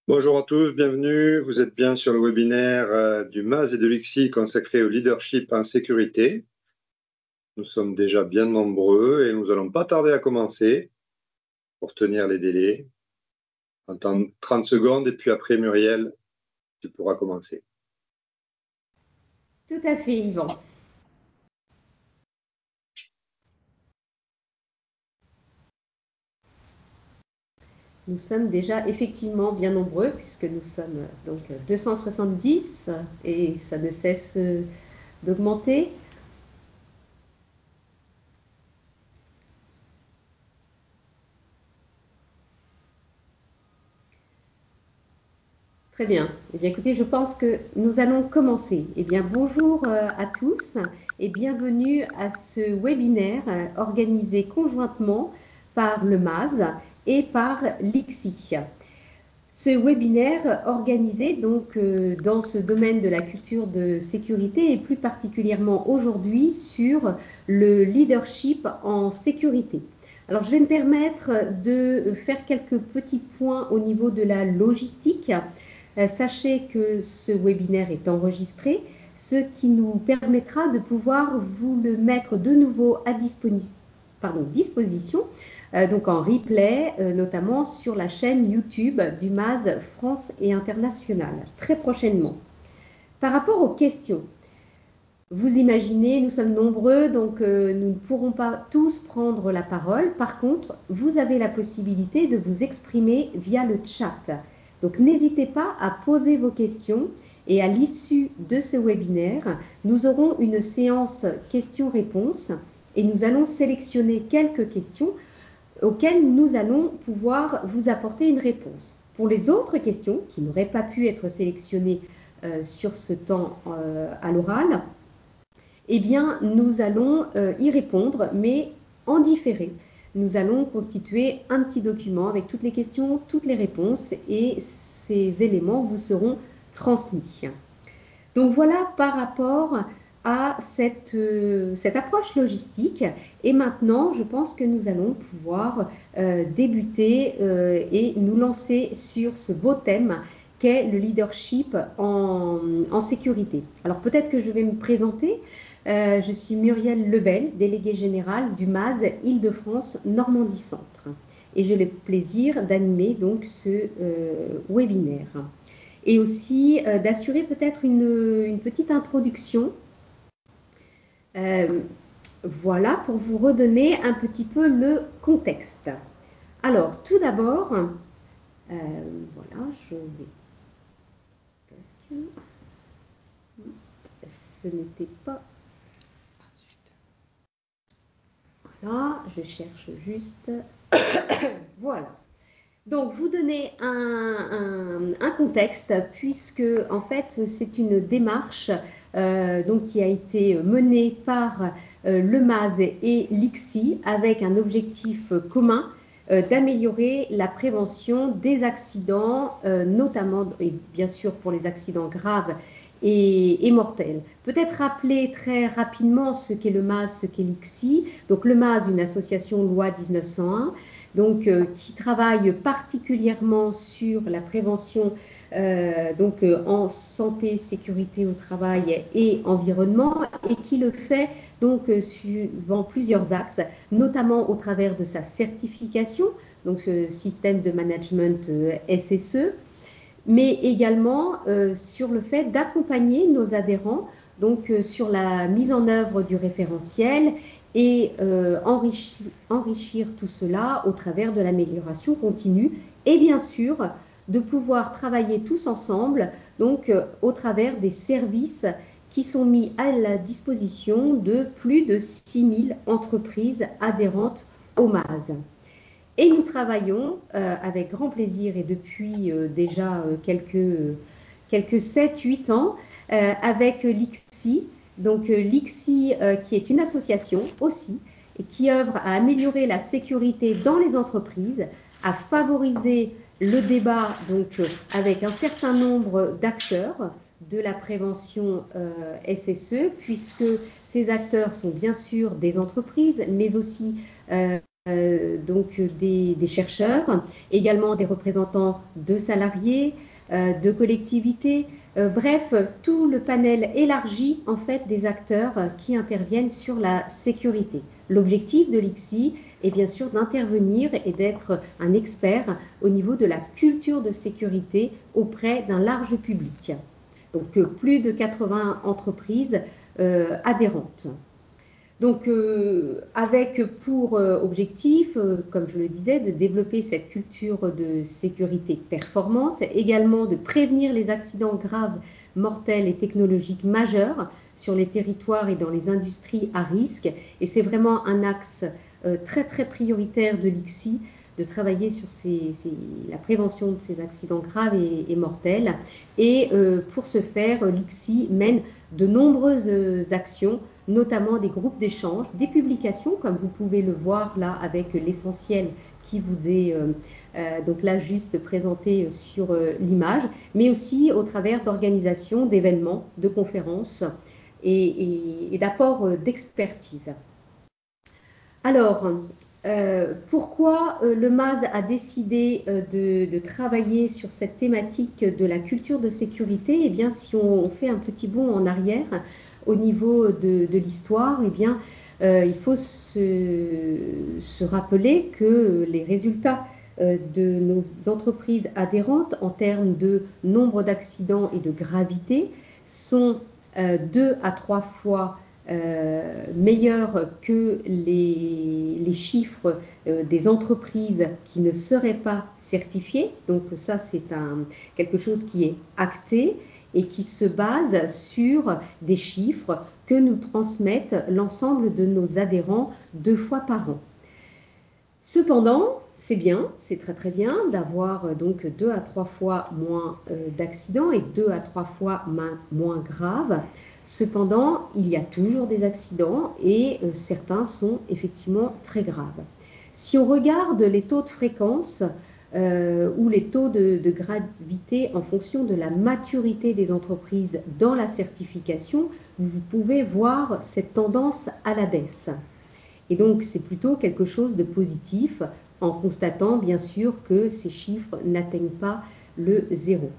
Bonjour à tous, bienvenue. Vous êtes bien sur le webinaire du MAS et de l'ICSI consacré au leadership en sécurité. Nous sommes déjà bien nombreux et nous allons pas tarder à commencer pour tenir les délais. Attends 30 secondes et puis après, Muriel, tu pourras commencer. Tout à fait, Yvan. Nous sommes déjà effectivement bien nombreux puisque nous sommes donc 270 et ça ne cesse d'augmenter. Très bien. Eh bien, écoutez, je pense que nous allons commencer. Eh bien, bonjour à tous et bienvenue à ce webinaire organisé conjointement par le MAS et par l'ICSI. Ce webinaire organisé donc dans ce domaine de la culture de sécurité et plus particulièrement aujourd'hui sur le leadership en sécurité. Alors je vais me permettre de faire quelques petits points au niveau de la logistique. Sachez que ce webinaire est enregistré, ce qui nous permettra de pouvoir vous le mettre de nouveau à disposition donc en replay, notamment sur la chaîne YouTube du MAS France et International, très prochainement. Par rapport aux questions, vous imaginez, nous sommes nombreux, donc nous ne pourrons pas tous prendre la parole. Par contre, vous avez la possibilité de vous exprimer via le chat. Donc n'hésitez pas à poser vos questions et à l'issue de ce webinaire, nous aurons une séance questions-réponses et nous allons sélectionner quelques questions auxquelles nous allons pouvoir vous apporter une réponse. Pour les autres questions qui n'auraient pas pu être sélectionnées sur ce temps à l'oral, eh bien, nous allons y répondre, mais en différé. Nous allons constituer un petit document avec toutes les questions, toutes les réponses, et ces éléments vous seront transmis. Donc voilà par rapport à cette approche logistique. Et maintenant, je pense que nous allons pouvoir débuter et nous lancer sur ce beau thème qu'est le leadership en sécurité. Alors peut-être que je vais me présenter. Je suis Muriel Lebel, déléguée générale du MAS Île-de-France Normandie Centre. Et j'ai le plaisir d'animer donc ce webinaire. Et aussi d'assurer peut-être une petite introduction. Voilà, pour vous redonner un petit peu le contexte. Alors, tout d'abord, voilà, je vais... Ce n'était pas... Voilà, je cherche juste... Voilà. Donc, vous donner un contexte, puisque en fait, c'est une démarche donc, qui a été menée par le MAS et l'ICSI avec un objectif commun d'améliorer la prévention des accidents, notamment et bien sûr pour les accidents graves et mortels. Peut-être rappeler très rapidement ce qu'est le MAS, ce qu'est l'ICSI. Donc le MAS, une association loi 1901, donc, qui travaille particulièrement sur la prévention en santé, sécurité au travail et environnement, et qui le fait donc suivant plusieurs axes, notamment au travers de sa certification, donc ce système de management SSE, mais également sur le fait d'accompagner nos adhérents donc sur la mise en œuvre du référentiel et enrichir tout cela au travers de l'amélioration continue et bien sûr de pouvoir travailler tous ensemble donc au travers des services qui sont mis à la disposition de plus de 6000 entreprises adhérentes au MAS. Et nous travaillons avec grand plaisir et depuis déjà quelques 7-8 ans avec l'ICSI. Donc l'ICSI qui est une association aussi et qui œuvre à améliorer la sécurité dans les entreprises, à favoriser le débat donc avec un certain nombre d'acteurs de la prévention SSE, puisque ces acteurs sont bien sûr des entreprises, mais aussi donc des chercheurs, également des représentants de salariés, de collectivités, bref, tout le panel élargi en fait des acteurs qui interviennent sur la sécurité. L'objectif de l'ICSI est bien sûr d'intervenir et d'être un expert au niveau de la culture de sécurité auprès d'un large public. Donc plus de 80 entreprises adhérentes. Donc, avec pour objectif, comme je le disais, de développer cette culture de sécurité performante, également de prévenir les accidents graves, mortels et technologiques majeurs sur les territoires et dans les industries à risque. Et c'est vraiment un axe très, très prioritaire de l'ICSI, de travailler sur la prévention de ces accidents graves et mortels. Et pour ce faire, l'ICSI mène de nombreuses actions, notamment des groupes d'échange, des publications, comme vous pouvez le voir là avec l'essentiel qui vous est donc là juste présenté sur l'image, mais aussi au travers d'organisations, d'événements, de conférences et d'apports d'expertise. Alors, pourquoi le MAS a décidé de travailler sur cette thématique de la culture de sécurité? Eh bien, si on fait un petit bond en arrière au niveau de l'histoire, eh bien, il faut se rappeler que les résultats de nos entreprises adhérentes en termes de nombre d'accidents et de gravité sont 2 à 3 fois meilleurs que les chiffres des entreprises qui ne seraient pas certifiées. Donc ça, c'est quelque chose qui est acté et qui se base sur des chiffres que nous transmettent l'ensemble de nos adhérents 2 fois par an. Cependant, c'est bien, c'est très très bien d'avoir donc 2 à 3 fois moins d'accidents et 2 à 3 fois moins graves. Cependant, il y a toujours des accidents et certains sont effectivement très graves. Si on regarde les taux de fréquence ou les taux de gravité en fonction de la maturité des entreprises dans la certification, vous pouvez voir cette tendance à la baisse. Et donc, c'est plutôt quelque chose de positif en constatant bien sûr que ces chiffres n'atteignent pas le zéro.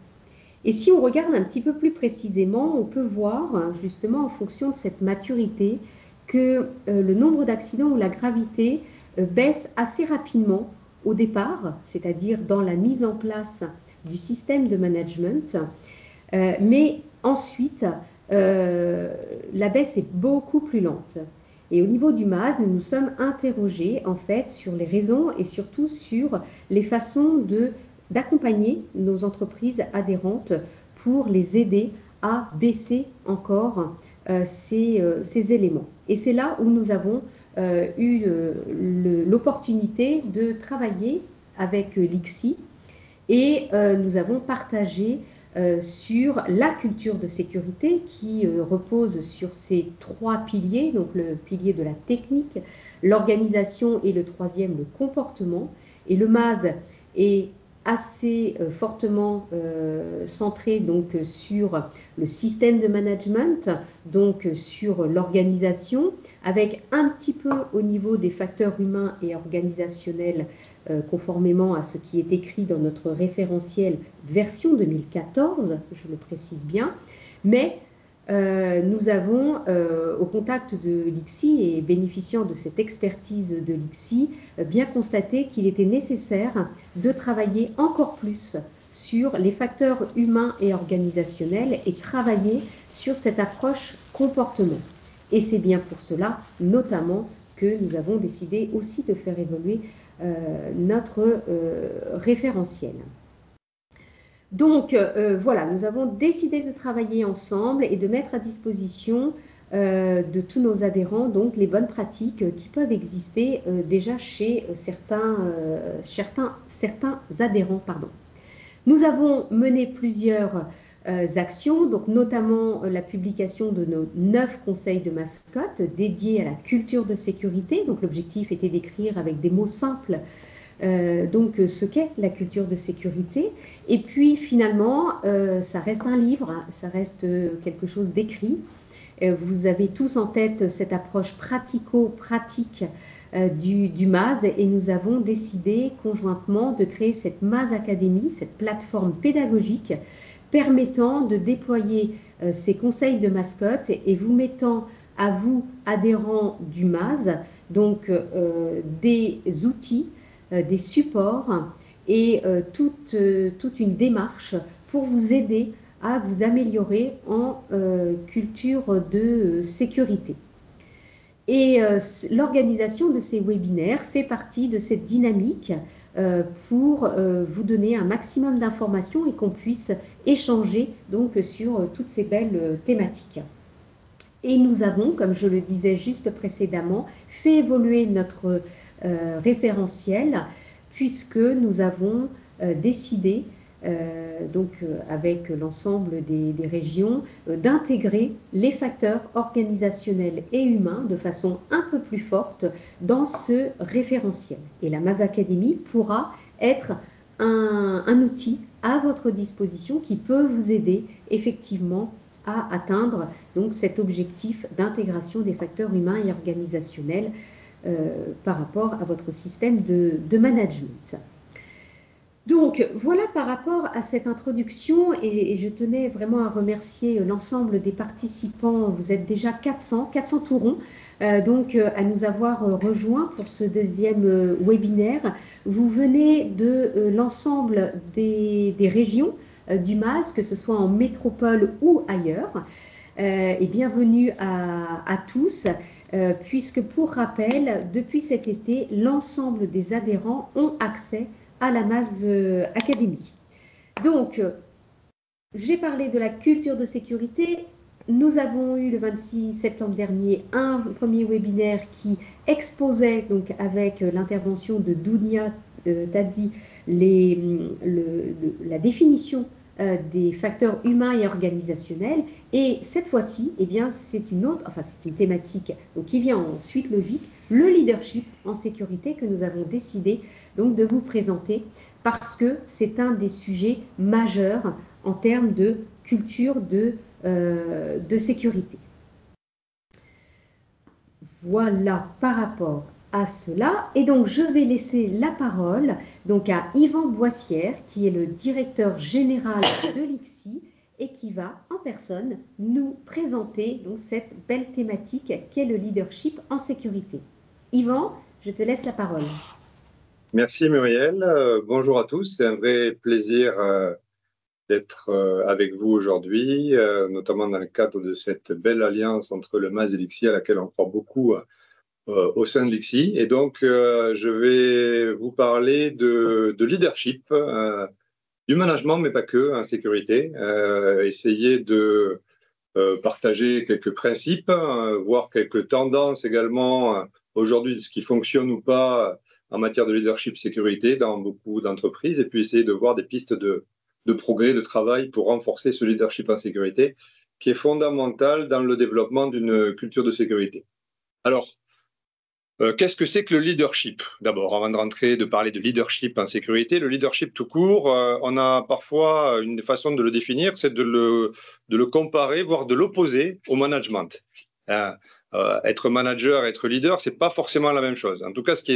Et si on regarde un petit peu plus précisément, on peut voir justement en fonction de cette maturité que le nombre d'accidents ou la gravité baisse assez rapidement au départ, c'est-à-dire dans la mise en place du système de management, mais ensuite la baisse est beaucoup plus lente. Et au niveau du MAS, nous nous sommes interrogés en fait sur les raisons et surtout sur les façons d'accompagner nos entreprises adhérentes pour les aider à baisser encore ces éléments. Et c'est là où nous avons eu l'opportunité de travailler avec l'ICSI et nous avons partagé sur la culture de sécurité qui repose sur ces 3 piliers, donc le pilier de la technique, l'organisation et le troisième, le comportement. Et le MAS est assez fortement centré donc sur le système de management, donc sur l'organisation, avec un petit peu au niveau des facteurs humains et organisationnels, conformément à ce qui est écrit dans notre référentiel version 2014, je le précise bien, mais nous avons, au contact de l'ICSI et bénéficiant de cette expertise de l'ICSI, bien constaté qu'il était nécessaire de travailler encore plus sur les facteurs humains et organisationnels et travailler sur cette approche comportement. Et c'est bien pour cela, notamment, que nous avons décidé aussi de faire évoluer notre référentiel. Donc voilà, nous avons décidé de travailler ensemble et de mettre à disposition de tous nos adhérents donc les bonnes pratiques qui peuvent exister déjà chez certains adhérents. Pardon. Nous avons mené plusieurs actions, donc notamment la publication de nos 9 conseils de mascotte dédiés à la culture de sécurité. Donc l'objectif était d'écrire avec des mots simples donc ce qu'est la culture de sécurité. Et puis finalement, ça reste un livre, ça reste quelque chose d'écrit. Vous avez tous en tête cette approche pratico-pratique du MAS et nous avons décidé conjointement de créer cette MAS Academy, cette plateforme pédagogique permettant de déployer ces conseils de mascotte et vous mettant à vous, adhérents du MAS, donc des outils, des supports et toute une démarche pour vous aider à vous améliorer en culture de sécurité. Et l'organisation de ces webinaires fait partie de cette dynamique pour vous donner un maximum d'informations et qu'on puisse échanger donc sur toutes ces belles thématiques. Et nous avons, comme je le disais juste précédemment, fait évoluer notre référentiel puisque nous avons décidé avec l'ensemble des régions, d'intégrer les facteurs organisationnels et humains de façon un peu plus forte dans ce référentiel. Et la MAS Academy pourra être un outil à votre disposition qui peut vous aider effectivement à atteindre donc cet objectif d'intégration des facteurs humains et organisationnels par rapport à votre système de management. Donc, voilà par rapport à cette introduction et je tenais vraiment à remercier l'ensemble des participants. Vous êtes déjà 400 tout rond, donc à nous avoir rejoints pour ce deuxième webinaire. Vous venez de l'ensemble des régions du MAS, que ce soit en métropole ou ailleurs. Et bienvenue à tous, puisque pour rappel, depuis cet été, l'ensemble des adhérents ont accès à la MAS Academy. Donc, j'ai parlé de la culture de sécurité. Nous avons eu le 26 septembre dernier un premier webinaire qui exposait, donc avec l'intervention de Dounia Tadzi, la définition des facteurs humains et organisationnels. Et cette fois-ci, eh bien, c'est une thématique donc, qui vient en suite logique, le leadership en sécurité que nous avons décidé donc de vous présenter parce que c'est un des sujets majeurs en termes de culture de sécurité. Voilà par rapport à cela. Et donc, je vais laisser la parole donc, à Yvan Boissière, qui est le directeur général de l'ICSI et qui va en personne nous présenter donc, cette belle thématique qu'est le leadership en sécurité. Yvan, je te laisse la parole. Merci Muriel. Bonjour à tous. C'est un vrai plaisir d'être avec vous aujourd'hui, notamment dans le cadre de cette belle alliance entre le MAS et l'ICSI à laquelle on croit beaucoup au sein de l'ICSI. Et donc, je vais vous parler de leadership, du management, mais pas que, en sécurité. Essayer de partager quelques principes, voir quelques tendances également aujourd'hui de ce qui fonctionne ou pas en matière de leadership sécurité dans beaucoup d'entreprises, et puis essayer de voir des pistes de progrès, de travail pour renforcer ce leadership en sécurité qui est fondamental dans le développement d'une culture de sécurité. Alors, qu'est-ce que c'est que le leadership? D'abord, avant de parler de leadership en sécurité, le leadership tout court, on a parfois une façon de le définir, c'est de le comparer, voire de l'opposer au management. Être manager, être leader, c'est pas forcément la même chose. En tout cas, ce qui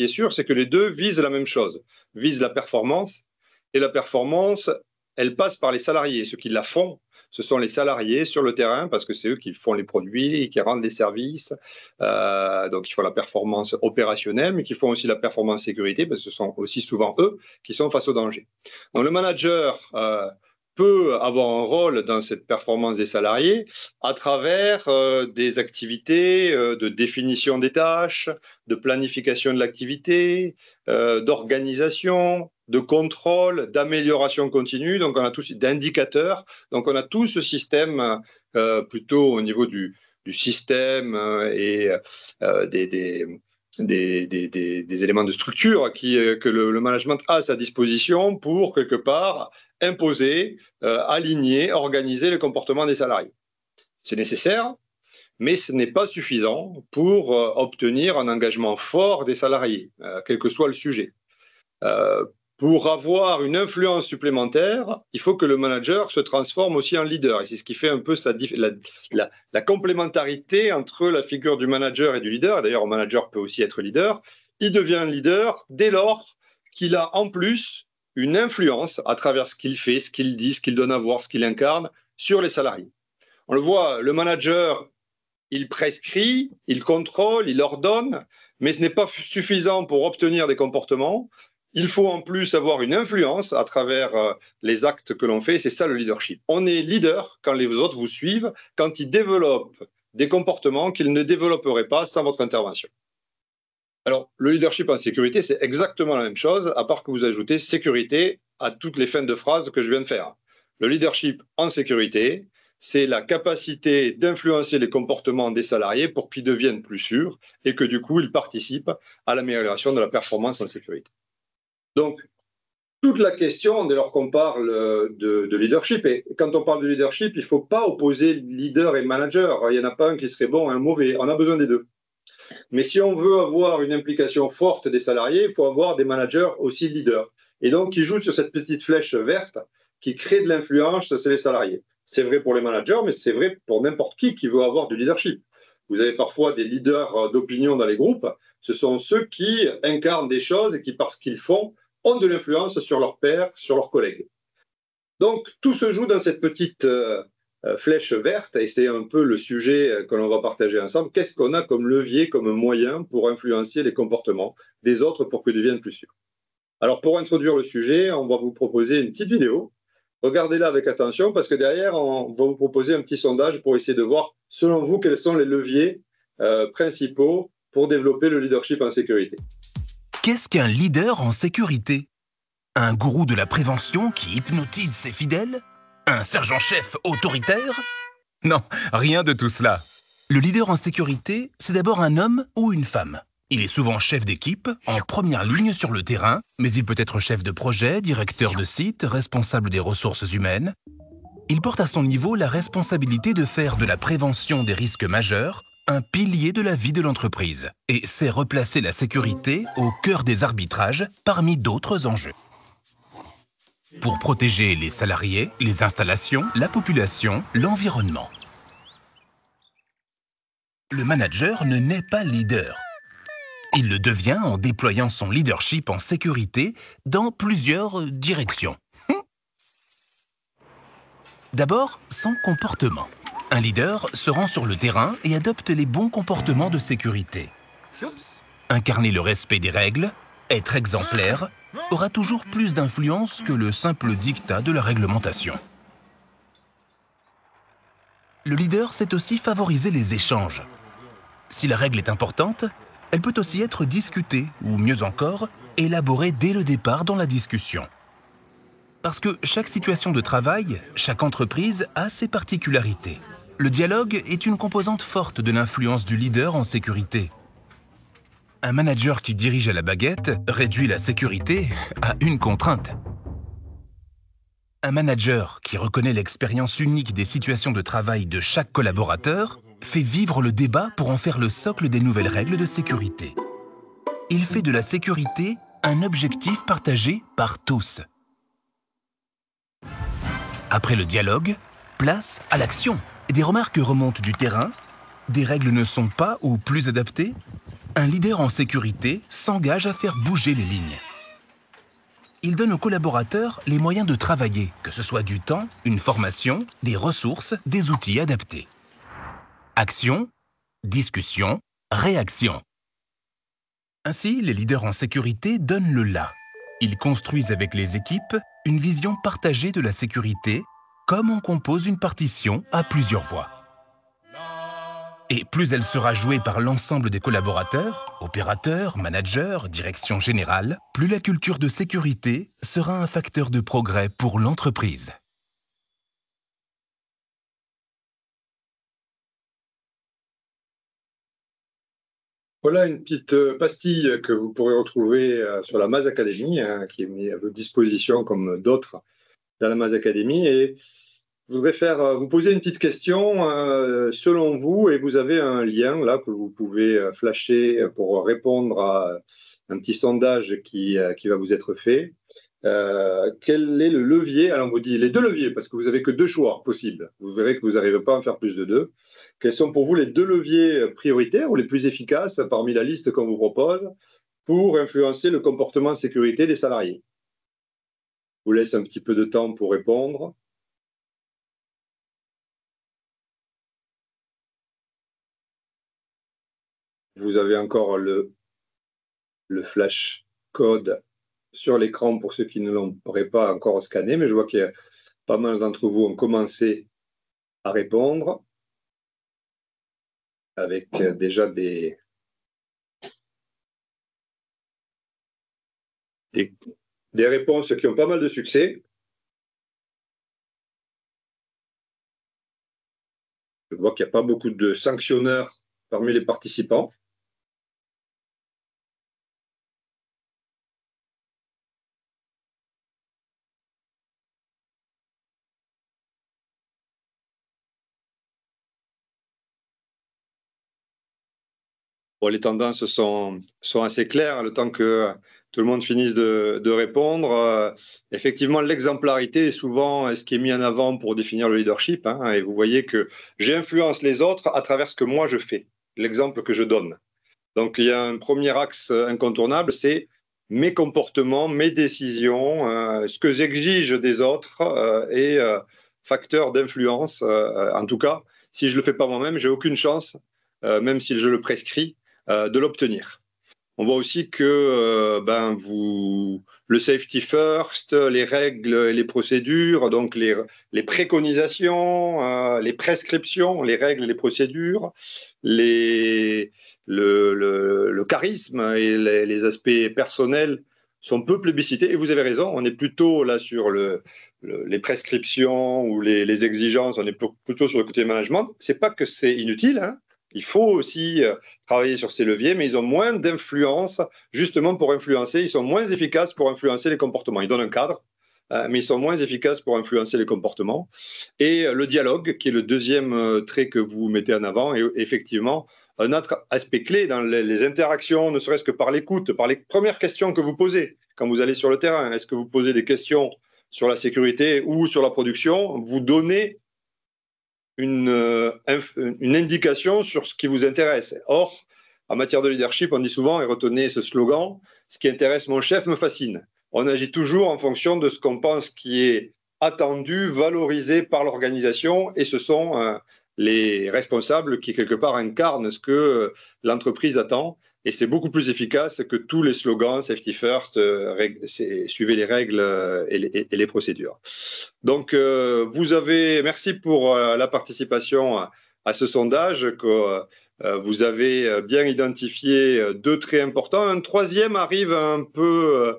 est sûr, c'est que les deux visent la même chose, visent la performance. Et la performance, elle passe par les salariés. Ceux qui la font, ce sont les salariés sur le terrain, parce que c'est eux qui font les produits, qui rendent les services. Donc, ils font la performance opérationnelle, mais qui font aussi la performance sécurité, parce que ce sont aussi souvent eux qui sont face au danger. Donc, le manager peut avoir un rôle dans cette performance des salariés à travers des activités de définition des tâches, de planification de l'activité, d'organisation, de contrôle, d'amélioration continue. Donc, on a tous d'indicateurs. Donc, on a tout ce système plutôt au niveau du système et des éléments de structure que le management a à sa disposition pour, quelque part, imposer, aligner, organiser le comportement des salariés. C'est nécessaire, mais ce n'est pas suffisant pour obtenir un engagement fort des salariés, quel que soit le sujet. pour avoir une influence supplémentaire, il faut que le manager se transforme aussi en leader. Et c'est ce qui fait un peu la complémentarité entre la figure du manager et du leader. D'ailleurs, un manager peut aussi être leader. Il devient leader dès lors qu'il a en plus une influence à travers ce qu'il fait, ce qu'il dit, ce qu'il donne à voir, ce qu'il incarne sur les salariés. On le voit, le manager, il prescrit, il contrôle, il ordonne, mais ce n'est pas suffisant pour obtenir des comportements. Il faut en plus avoir une influence à travers les actes que l'on fait. C'est ça le leadership. On est leader quand les autres vous suivent, quand ils développent des comportements qu'ils ne développeraient pas sans votre intervention. Alors, le leadership en sécurité, c'est exactement la même chose, à part que vous ajoutez sécurité à toutes les fins de phrases que je viens de faire. Le leadership en sécurité, c'est la capacité d'influencer les comportements des salariés pour qu'ils deviennent plus sûrs et que du coup, ils participent à l'amélioration de la performance en sécurité. Donc, toute la question, dès lors qu'on parle de leadership, et quand on parle de leadership, il ne faut pas opposer leader et manager. Il n'y en a pas un qui serait bon et un mauvais. On a besoin des deux. Mais si on veut avoir une implication forte des salariés, il faut avoir des managers aussi leaders. Et donc, qui jouent sur cette petite flèche verte qui crée de l'influence, c'est les salariés. C'est vrai pour les managers, mais c'est vrai pour n'importe qui veut avoir du leadership. Vous avez parfois des leaders d'opinion dans les groupes. Ce sont ceux qui incarnent des choses et qui, parce qu'ils font, ont de l'influence sur leurs pairs, sur leurs collègues. Donc, tout se joue dans cette petite flèche verte, et c'est un peu le sujet que l'on va partager ensemble. Qu'est-ce qu'on a comme levier, comme moyen pour influencer les comportements des autres pour qu'ils deviennent plus sûrs? Alors, pour introduire le sujet, on va vous proposer une petite vidéo. Regardez-la avec attention, parce que derrière, on va vous proposer un petit sondage pour essayer de voir, selon vous, quels sont les leviers principaux pour développer le leadership en sécurité. Qu'est-ce qu'un leader en sécurité? Un gourou de la prévention qui hypnotise ses fidèles? Un sergent-chef autoritaire? Non, rien de tout cela. Le leader en sécurité, c'est d'abord un homme ou une femme. Il est souvent chef d'équipe, en première ligne sur le terrain, mais il peut être chef de projet, directeur de site, responsable des ressources humaines. Il porte à son niveau la responsabilité de faire de la prévention des risques majeurs un pilier de la vie de l'entreprise et sait replacer la sécurité au cœur des arbitrages parmi d'autres enjeux. Pour protéger les salariés, les installations, la population, l'environnement. Le manager ne naît pas leader. Il le devient en déployant son leadership en sécurité dans plusieurs directions. D'abord, son comportement. Un leader se rend sur le terrain et adopte les bons comportements de sécurité. Incarner le respect des règles, être exemplaire, aura toujours plus d'influence que le simple diktat de la réglementation. Le leader sait aussi favoriser les échanges. Si la règle est importante, elle peut aussi être discutée, ou mieux encore, élaborée dès le départ dans la discussion. Parce que chaque situation de travail, chaque entreprise a ses particularités. Le dialogue est une composante forte de l'influence du leader en sécurité. Un manager qui dirige à la baguette réduit la sécurité à une contrainte. Un manager qui reconnaît l'expérience unique des situations de travail de chaque collaborateur fait vivre le débat pour en faire le socle des nouvelles règles de sécurité. Il fait de la sécurité un objectif partagé par tous. Après le dialogue, place à l'action. Des remarques remontent du terrain, des règles ne sont pas ou plus adaptées. Un leader en sécurité s'engage à faire bouger les lignes. Il donne aux collaborateurs les moyens de travailler, que ce soit du temps, une formation, des ressources, des outils adaptés. Action, discussion, réaction. Ainsi, les leaders en sécurité donnent le là. Ils construisent avec les équipes une vision partagée de la sécurité, comme on compose une partition à plusieurs voix. Et plus elle sera jouée par l'ensemble des collaborateurs, opérateurs, managers, direction générale, plus la culture de sécurité sera un facteur de progrès pour l'entreprise. Voilà une petite pastille que vous pourrez retrouver sur la Maz Academy, qui est mise à votre disposition comme d'autres dans la Maz Academy. Et je voudrais vous poser une petite question selon vous, et vous avez un lien là que vous pouvez flasher pour répondre à un petit sondage qui va vous être fait. quel est le levier? Alors, on vous dit les deux leviers, parce que vous n'avez que deux choix possibles. Vous verrez que vous n'arrivez pas à en faire plus de deux. Quels sont pour vous les deux leviers prioritaires ou les plus efficaces parmi la liste qu'on vous propose pour influencer le comportement de sécurité des salariés? Je vous laisse un petit peu de temps pour répondre. Vous avez encore le flash code sur l'écran pour ceux qui ne l'auraient pas encore scanné, mais je vois qu'il y a pas mal d'entre vous ont commencé à répondre avec déjà des réponses qui ont pas mal de succès. Je vois qu'il n'y a pas beaucoup de sanctionneurs parmi les participants. Bon, les tendances sont assez claires, le temps que tout le monde finisse de répondre. Effectivement, l'exemplarité est souvent ce qui est mis en avant pour définir le leadership. Hein, et vous voyez que j'influence les autres à travers ce que moi je fais, l'exemple que je donne. Donc, il y a un premier axe incontournable, c'est mes comportements, mes décisions, ce que j'exige des autres est facteur d'influence. En tout cas, si je ne le fais pas moi-même, j'ai aucune chance, même si je le prescris, de l'obtenir. On voit aussi que le safety first, les règles et les procédures, donc les préconisations, les prescriptions, les règles et les procédures, le charisme et les aspects personnels sont peu plébiscités. Et vous avez raison, on est plutôt là sur les prescriptions ou les exigences, on est plutôt sur le côté management. C'est pas que c'est inutile, hein. Il faut aussi travailler sur ces leviers, mais ils ont moins d'influence justement pour influencer. Ils sont moins efficaces pour influencer les comportements. Ils donnent un cadre, mais ils sont moins efficaces pour influencer les comportements. Et le dialogue, qui est le deuxième trait que vous mettez en avant, est effectivement un autre aspect clé dans les interactions, ne serait-ce que par l'écoute, par les premières questions que vous posez quand vous allez sur le terrain. Est-ce que vous posez des questions sur la sécurité ou sur la production? Vous donnez une indication sur ce qui vous intéresse. Or, en matière de leadership, on dit souvent, et retenez ce slogan, ce qui intéresse mon chef me fascine. On agit toujours en fonction de ce qu'on pense qui est attendu, valorisé par l'organisation, et ce sont les responsables qui, quelque part, incarnent ce que l'entreprise attend. Et c'est beaucoup plus efficace que tous les slogans safety first, suivez les règles et les procédures. Donc, merci pour la participation à ce sondage, que vous avez bien identifié deux traits importants. Un troisième arrive un peu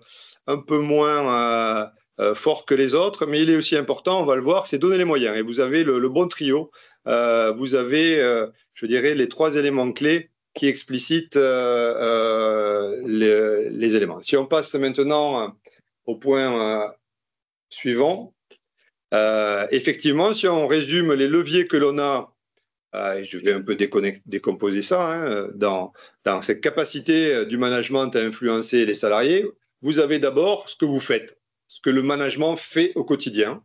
moins fort que les autres, mais il est aussi important, on va le voir, c'est donner les moyens. Et vous avez le bon trio. Vous avez, je dirais, les trois éléments clés qui explicitent les éléments. Si on passe maintenant au point suivant, effectivement, si on résume les leviers que l'on a, et je vais un peu décomposer ça, hein, dans cette capacité du management à influencer les salariés, vous avez d'abord ce que vous faites, ce que le management fait au quotidien.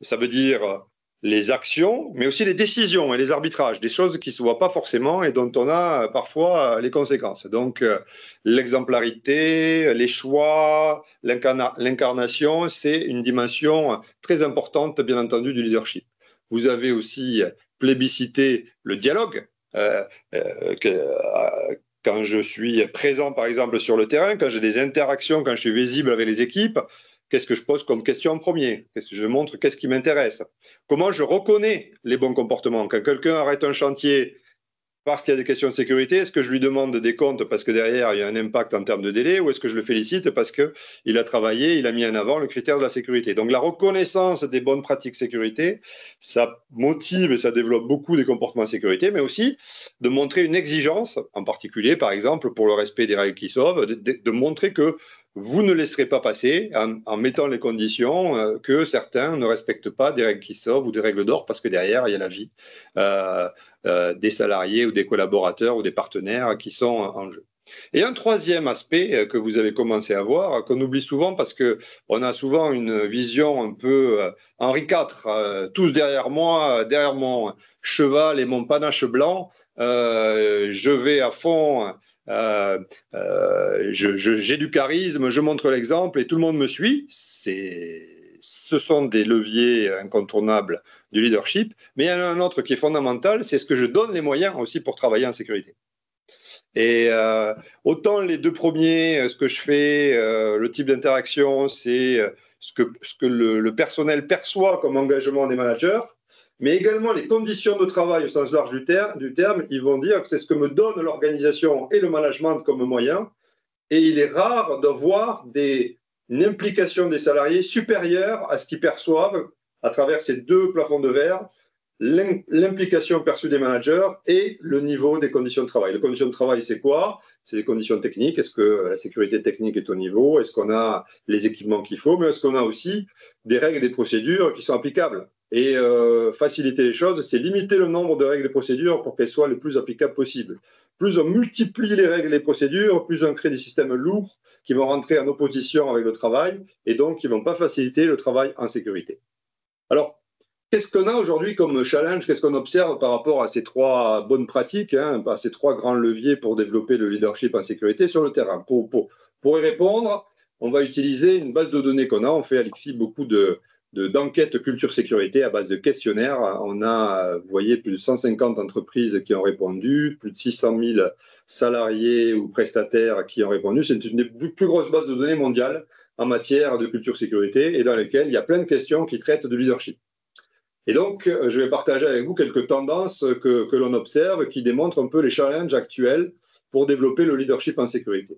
Ça veut dire les actions, mais aussi les décisions et les arbitrages, des choses qui ne se voient pas forcément et dont on a parfois les conséquences. Donc, l'exemplarité, les choix, l'incarnation, c'est une dimension très importante, bien entendu, du leadership. Vous avez aussi plébiscité le dialogue. Quand je suis présent, par exemple, sur le terrain, quand j'ai des interactions, quand je suis visible avec les équipes, qu'est-ce que je pose comme question en premier? Qu'est-ce que je montre? Qu'est-ce qui m'intéresse? Comment je reconnais les bons comportements? Quand quelqu'un arrête un chantier parce qu'il y a des questions de sécurité, est-ce que je lui demande des comptes parce que derrière, il y a un impact en termes de délai, ou est-ce que je le félicite parce qu'il a travaillé, il a mis en avant le critère de la sécurité? Donc, la reconnaissance des bonnes pratiques sécurité, ça motive et ça développe beaucoup des comportements de sécurité, mais aussi de montrer une exigence, en particulier, par exemple, pour le respect des règles qui sauvent, de montrer que vous ne laisserez pas passer en mettant les conditions que certains ne respectent pas des règles qui sauvent ou des règles d'or, parce que derrière, il y a la vie des salariés ou des collaborateurs ou des partenaires qui sont en jeu. Et un troisième aspect que vous avez commencé à voir, qu'on oublie souvent parce qu'on a souvent une vision un peu Henri IV, tous derrière moi, derrière mon cheval et mon panache blanc, je vais à fond, j'ai du charisme, je montre l'exemple et tout le monde me suit. Ce sont des leviers incontournables du leadership, mais il y en a un autre qui est fondamental, c'est ce que je donne les moyens aussi pour travailler en sécurité. Et autant les deux premiers, ce que je fais, le type d'interaction, c'est ce que le personnel perçoit comme engagement des managers, mais également les conditions de travail au sens large du terme, ils vont dire que c'est ce que me donne l'organisation et le management comme moyen. Et il est rare de voir une implication des salariés supérieure à ce qu'ils perçoivent à travers ces deux plafonds de verre, l'implication perçue des managers et le niveau des conditions de travail. Les conditions de travail, c'est quoi? C'est les conditions techniques. Est-ce que la sécurité technique est au niveau? Est-ce qu'on a les équipements qu'il faut? Mais est-ce qu'on a aussi des règles et des procédures qui sont applicables? Et faciliter les choses, c'est limiter le nombre de règles et procédures pour qu'elles soient le plus applicables possible. Plus on multiplie les règles et les procédures, plus on crée des systèmes lourds qui vont rentrer en opposition avec le travail et donc qui ne vont pas faciliter le travail en sécurité. Alors, qu'est-ce qu'on a aujourd'hui comme challenge? Qu'est-ce qu'on observe par rapport à ces trois bonnes pratiques, à ces trois grands leviers pour développer le leadership en sécurité sur le terrain? Pour y répondre, on va utiliser une base de données qu'on a. On fait à l'ICSI beaucoup d'enquêtes culture sécurité à base de questionnaires. On a, vous voyez, plus de 150 entreprises qui ont répondu, plus de 600 000 salariés ou prestataires qui ont répondu. C'est une des plus grosses bases de données mondiales en matière de culture sécurité et dans lesquelles il y a plein de questions qui traitent de leadership. Et donc, je vais partager avec vous quelques tendances que l'on observe qui démontrent un peu les challenges actuels pour développer le leadership en sécurité.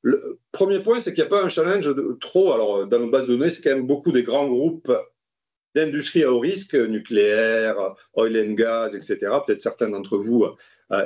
Le premier point, c'est qu'il n'y a pas un challenge trop. Alors, dans nos bases de données, c'est quand même beaucoup des grands groupes d'industrie à haut risque, nucléaire, oil and gas, etc. Peut-être certains d'entre vous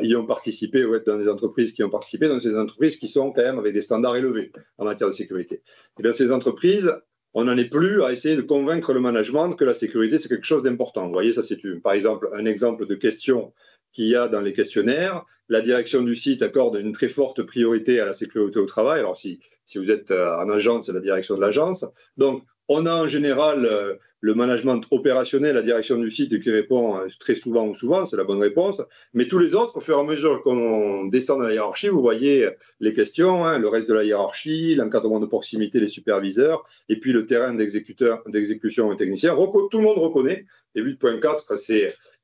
y ont participé ou êtes dans des entreprises qui ont participé, dans ces entreprises qui sont quand même avec des standards élevés en matière de sécurité. Et dans ces entreprises, on n'en est plus à essayer de convaincre le management que la sécurité, c'est quelque chose d'important. Vous voyez, ça c'est par exemple un exemple de question qu'il y a dans les questionnaires. La direction du site accorde une très forte priorité à la sécurité au travail. Alors, si vous êtes en agence, c'est la direction de l'agence. Donc, on a en général le management opérationnel, la direction du site qui répond très souvent ou souvent, c'est la bonne réponse. Mais tous les autres, au fur et à mesure qu'on descend dans la hiérarchie, vous voyez les questions, le reste de la hiérarchie, l'encadrement de proximité, les superviseurs, et puis le terrain d'exécution et technicien. Tout le monde reconnaît. Et 8.4,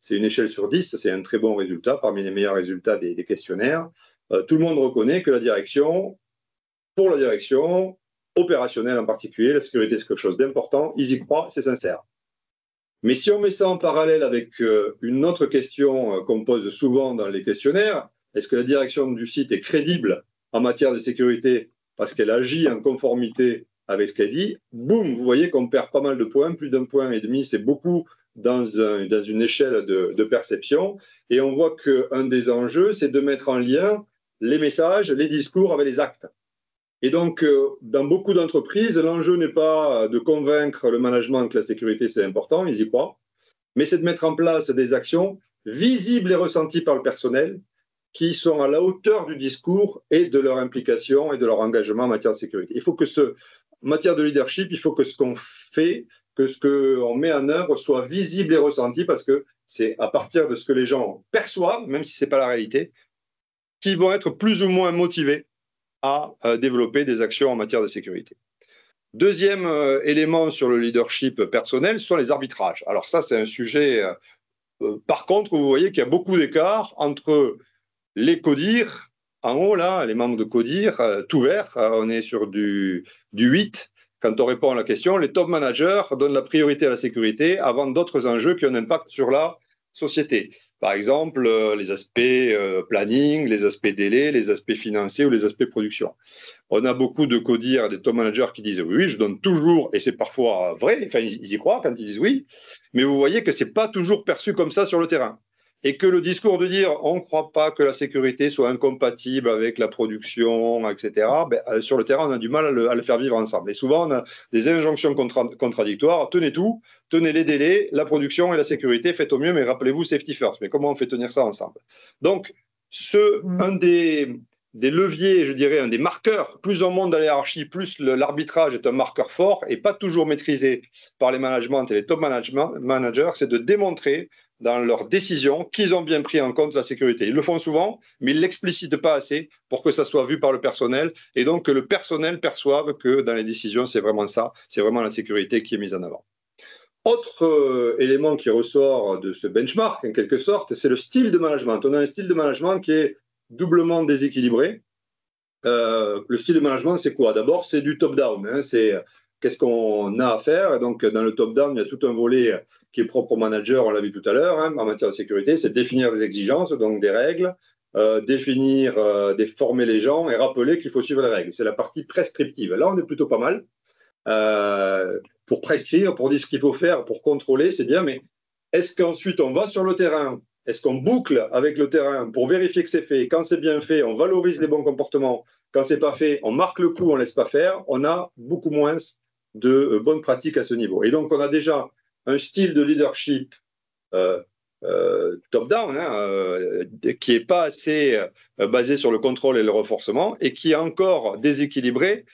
c'est une échelle sur 10, c'est un très bon résultat, parmi les meilleurs résultats des questionnaires. Tout le monde reconnaît que pour la direction, opérationnelle en particulier, la sécurité c'est quelque chose d'important, ils y croient, c'est sincère. Mais si on met ça en parallèle avec une autre question qu'on pose souvent dans les questionnaires, est-ce que la direction du site est crédible en matière de sécurité parce qu'elle agit en conformité avec ce qu'elle dit? Boum, vous voyez qu'on perd pas mal de points, plus d'1,5 point, c'est beaucoup dans une échelle de perception. Et on voit qu'un des enjeux, c'est de mettre en lien les messages, les discours avec les actes. Et donc, dans beaucoup d'entreprises, l'enjeu n'est pas de convaincre le management que la sécurité, c'est important, ils y croient, mais c'est de mettre en place des actions visibles et ressenties par le personnel qui sont à la hauteur du discours et de leur implication et de leur engagement en matière de sécurité. Il faut que en matière de leadership, il faut que ce qu'on fait, que ce qu'on met en œuvre soit visible et ressenti parce que c'est à partir de ce que les gens perçoivent, même si ce n'est pas la réalité, qu'ils vont être plus ou moins motivés à développer des actions en matière de sécurité. Deuxième élément sur le leadership personnel, ce sont les arbitrages. Alors ça, c'est un sujet, par contre, vous voyez qu'il y a beaucoup d'écart entre les CODIR, en haut là, les membres de CODIR, tout vert, on est sur du 8. Quand on répond à la question, les top managers donnent la priorité à la sécurité avant d'autres enjeux qui ont un impact sur la société. Par exemple, les aspects planning, les aspects délai, les aspects financiers ou les aspects production. On a beaucoup de CODIR, des top managers qui disent oui, je donne toujours, et c'est parfois vrai, enfin ils y croient quand ils disent oui, mais vous voyez que ce n'est pas toujours perçu comme ça sur le terrain. Et que le discours de dire on ne croit pas que la sécurité soit incompatible avec la production, etc., sur le terrain, on a du mal à le faire vivre ensemble. Et souvent, on a des injonctions contradictoires. Tenez tout, tenez les délais, la production et la sécurité, faites au mieux, mais rappelez-vous safety first. Mais comment on fait tenir ça ensemble? Donc, un des des leviers, je dirais, des marqueurs. Plus on monte dans la hiérarchie, plus l'arbitrage est un marqueur fort et pas toujours maîtrisé par les managements et les top managers, c'est de démontrer dans leurs décisions qu'ils ont bien pris en compte la sécurité. Ils le font souvent, mais ils ne l'explicitent pas assez pour que ça soit vu par le personnel et donc que le personnel perçoive que dans les décisions, c'est vraiment ça, c'est vraiment la sécurité qui est mise en avant. Autre élément qui ressort de ce benchmark, en quelque sorte, c'est le style de management. On a un style de management qui est doublement déséquilibré. Le style de management, c'est quoi? D'abord, c'est du top-down. Hein, c'est qu'est-ce qu'on a à faire. Et donc, dans le top-down, il y a tout un volet qui est propre au manager, on l'a vu tout à l'heure, hein, en matière de sécurité, c'est définir des exigences, donc des règles, former les gens et rappeler qu'il faut suivre les règles. C'est la partie prescriptive. Là, on est plutôt pas mal. Pour prescrire, pour dire ce qu'il faut faire, pour contrôler, c'est bien, mais est-ce qu'ensuite on va sur le terrain? Est-ce qu'on boucle avec le terrain pour vérifier que c'est fait? Quand c'est bien fait, on valorise les bons comportements. Quand c'est pas fait, on marque le coup, on laisse pas faire. On a beaucoup moins de bonnes pratiques à ce niveau. Et donc, on a déjà un style de leadership top-down, hein, qui n'est pas assez basé sur le contrôle et le renforcement et qui est encore déséquilibré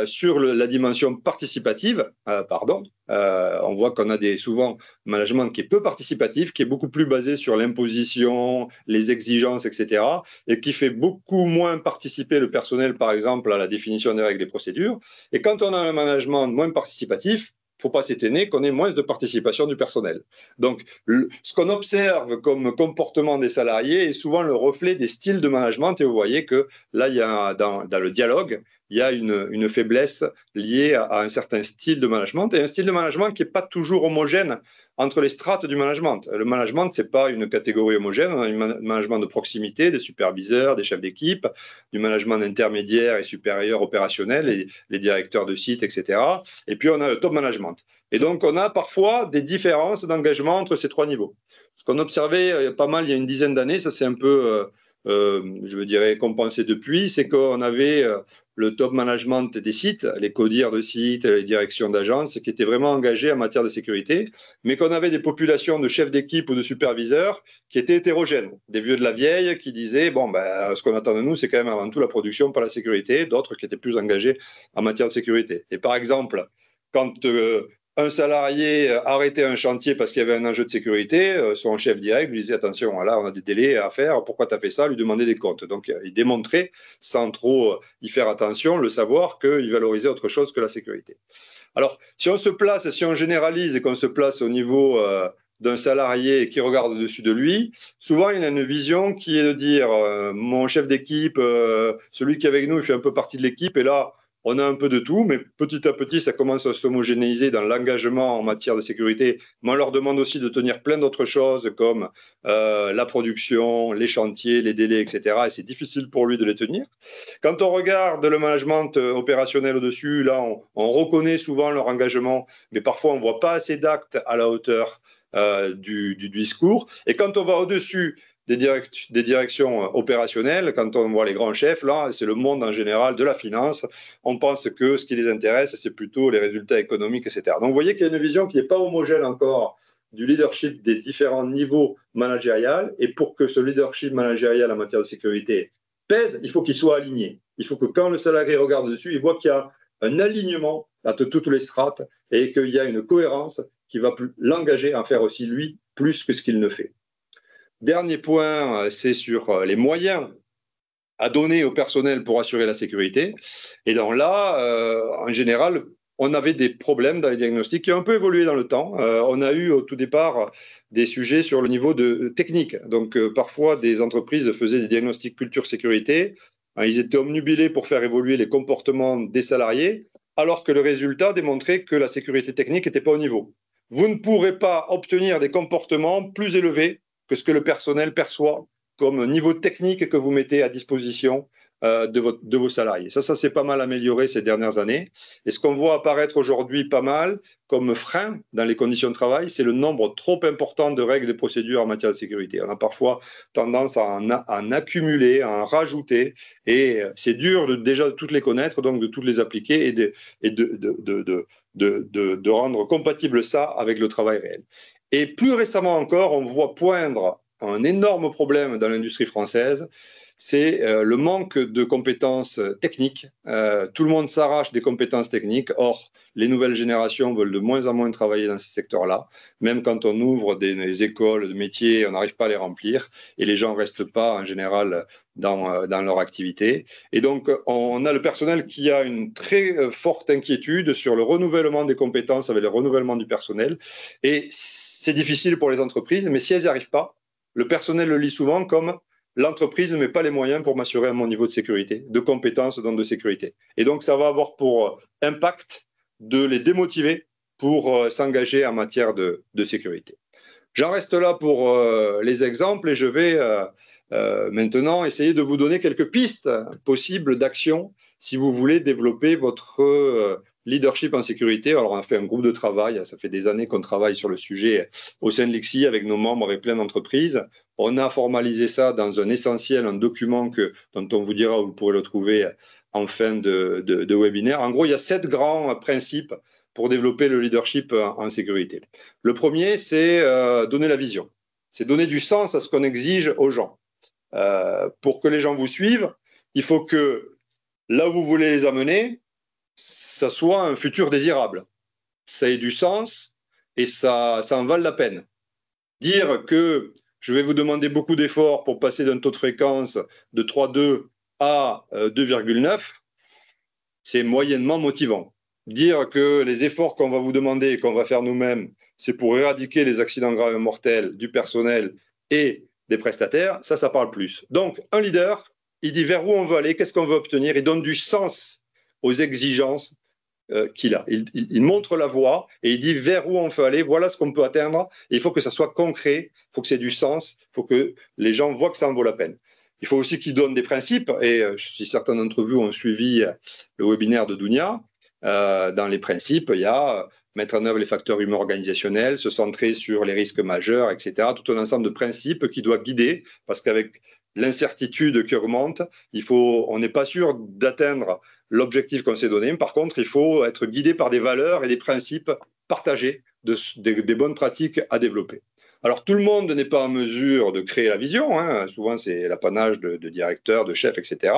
sur la dimension participative, on voit qu'on a souvent un management qui est peu participatif, qui est beaucoup plus basé sur l'imposition, les exigences, etc., et qui fait beaucoup moins participer le personnel, par exemple, à la définition des règles et procédures. Et quand on a un management moins participatif, il ne faut pas s'étonner qu'on ait moins de participation du personnel. Donc, ce qu'on observe comme comportement des salariés est souvent le reflet des styles de management. Et vous voyez que là, il y a, dans le dialogue, il y a une faiblesse liée à un certain style de management et un style de management qui n'est pas toujours homogène entre les strates du management. Le management, ce n'est pas une catégorie homogène. On a un management de proximité, des superviseurs, des chefs d'équipe, du management intermédiaire et supérieur opérationnel, les directeurs de site, etc. Et puis, on a le top management. Et donc, on a parfois des différences d'engagement entre ces trois niveaux. Ce qu'on observait pas mal il y a une dizaine d'années, ça c'est un peu, je dirais, compensé depuis, c'est qu'on avait le top management des sites, les codires de sites, les directions d'agences, qui étaient vraiment engagés en matière de sécurité, mais qu'on avait des populations de chefs d'équipe ou de superviseurs qui étaient hétérogènes, des vieux de la vieille qui disaient, bon, ben, ce qu'on attend de nous, c'est quand même avant tout la production, pas la sécurité, d'autres qui étaient plus engagés en matière de sécurité. Et par exemple, quand un salarié arrêtait un chantier parce qu'il y avait un enjeu de sécurité, son chef direct lui disait attention, là on a des délais à faire, pourquoi tu as fait ça? Lui demander des comptes. Donc il démontrait, sans trop y faire attention, le savoir qu'il valorisait autre chose que la sécurité. Alors si on se place, si on généralise et qu'on se place au niveau d'un salarié qui regarde au-dessus de lui, souvent il a une vision qui est de dire mon chef d'équipe, celui qui est avec nous, il fait un peu partie de l'équipe, et là on a un peu de tout, mais petit à petit, ça commence à s'homogénéiser dans l'engagement en matière de sécurité. Mais on leur demande aussi de tenir plein d'autres choses comme la production, les chantiers, les délais, etc. Et c'est difficile pour lui de les tenir. Quand on regarde le management opérationnel au-dessus, là, on reconnaît souvent leur engagement, mais parfois on ne voit pas assez d'actes à la hauteur du discours. Et quand on va au-dessus des directions opérationnelles, quand on voit les grands chefs, là, c'est le monde en général de la finance. On pense que ce qui les intéresse, c'est plutôt les résultats économiques, etc. Donc, vous voyez qu'il y a une vision qui n'est pas homogène encore du leadership des différents niveaux managériels. Et pour que ce leadership managérial en matière de sécurité pèse, il faut qu'il soit aligné. Il faut que quand le salarié regarde dessus, il voit qu'il y a un alignement entre toutes les strates et qu'il y a une cohérence qui va l'engager à faire aussi, lui, plus que ce qu'il ne fait. Dernier point, c'est sur les moyens à donner au personnel pour assurer la sécurité. Et donc là, en général, on avait des problèmes dans les diagnostics qui ont un peu évolué dans le temps. On a eu au tout départ des sujets sur le niveau technique. Donc parfois, des entreprises faisaient des diagnostics culture sécurité. Ils étaient omnubilés pour faire évoluer les comportements des salariés, alors que le résultat démontrait que la sécurité technique n'était pas au niveau. Vous ne pourrez pas obtenir des comportements plus élevés que ce que le personnel perçoit comme niveau technique que vous mettez à disposition de vos salariés. Ça s'est pas mal amélioré ces dernières années. Et ce qu'on voit apparaître aujourd'hui pas mal comme frein dans les conditions de travail, c'est le nombre trop important de règles et de procédures en matière de sécurité. On a parfois tendance à en accumuler, à en rajouter, et c'est dur déjà de toutes les connaître, donc de toutes les appliquer et de rendre compatible ça avec le travail réel. Et plus récemment encore, on voit poindre un énorme problème dans l'industrie française, c'est le manque de compétences techniques. Tout le monde s'arrache des compétences techniques. Or, les nouvelles générations veulent de moins en moins travailler dans ces secteurs-là. Même quand on ouvre des écoles de métiers, on n'arrive pas à les remplir et les gens ne restent pas en général dans leur activité. Et donc, on a le personnel qui a une très forte inquiétude sur le renouvellement des compétences avec le renouvellement du personnel. Et c'est difficile pour les entreprises, mais si elles n'y arrivent pas, le personnel le lit souvent comme l'entreprise ne met pas les moyens pour m'assurer un bon niveau de sécurité, de compétences, donc de sécurité. Et donc, ça va avoir pour impact de les démotiver pour s'engager en matière de sécurité. J'en reste là pour les exemples et je vais maintenant essayer de vous donner quelques pistes possibles d'action si vous voulez développer votre leadership en sécurité. Alors, on a fait un groupe de travail, ça fait des années qu'on travaille sur le sujet au sein de l'ICSI avec nos membres et plein d'entreprises. On a formalisé ça dans un essentiel, un document dont on vous dira où vous pourrez le trouver en fin de webinaire. En gros, il y a 7 grands principes pour développer le leadership en sécurité. Le premier, c'est donner la vision. C'est donner du sens à ce qu'on exige aux gens. Pour que les gens vous suivent, il faut que là où vous voulez les amener, ça soit un futur désirable. Ça ait du sens et ça en vale la peine. Dire que je vais vous demander beaucoup d'efforts pour passer d'un taux de fréquence de 3,2 à 2,9, c'est moyennement motivant. Dire que les efforts qu'on va vous demander et qu'on va faire nous-mêmes, c'est pour éradiquer les accidents graves et mortels du personnel et des prestataires, ça parle plus. Donc, un leader, il dit vers où on veut aller, qu'est-ce qu'on veut obtenir, il donne du sens aux exigences qu'il a. Il montre la voie et il dit vers où on veut aller, voilà ce qu'on peut atteindre. Et il faut que ça soit concret, il faut que ça ait du sens, il faut que les gens voient que ça en vaut la peine. Il faut aussi qu'il donne des principes, et si certains d'entre vous ont suivi le webinaire de Dounia, dans les principes, il y a mettre en œuvre les facteurs humains organisationnels, se centrer sur les risques majeurs, etc. Tout un ensemble de principes qui doit guider, parce qu'avec l'incertitude qui augmente, on n'est pas sûr d'atteindre l'objectif qu'on s'est donné. Par contre, il faut être guidé par des valeurs et des principes partagés, des bonnes pratiques à développer. Alors, tout le monde n'est pas en mesure de créer la vision. Hein. Souvent, c'est l'apanage de directeurs, de chefs, etc.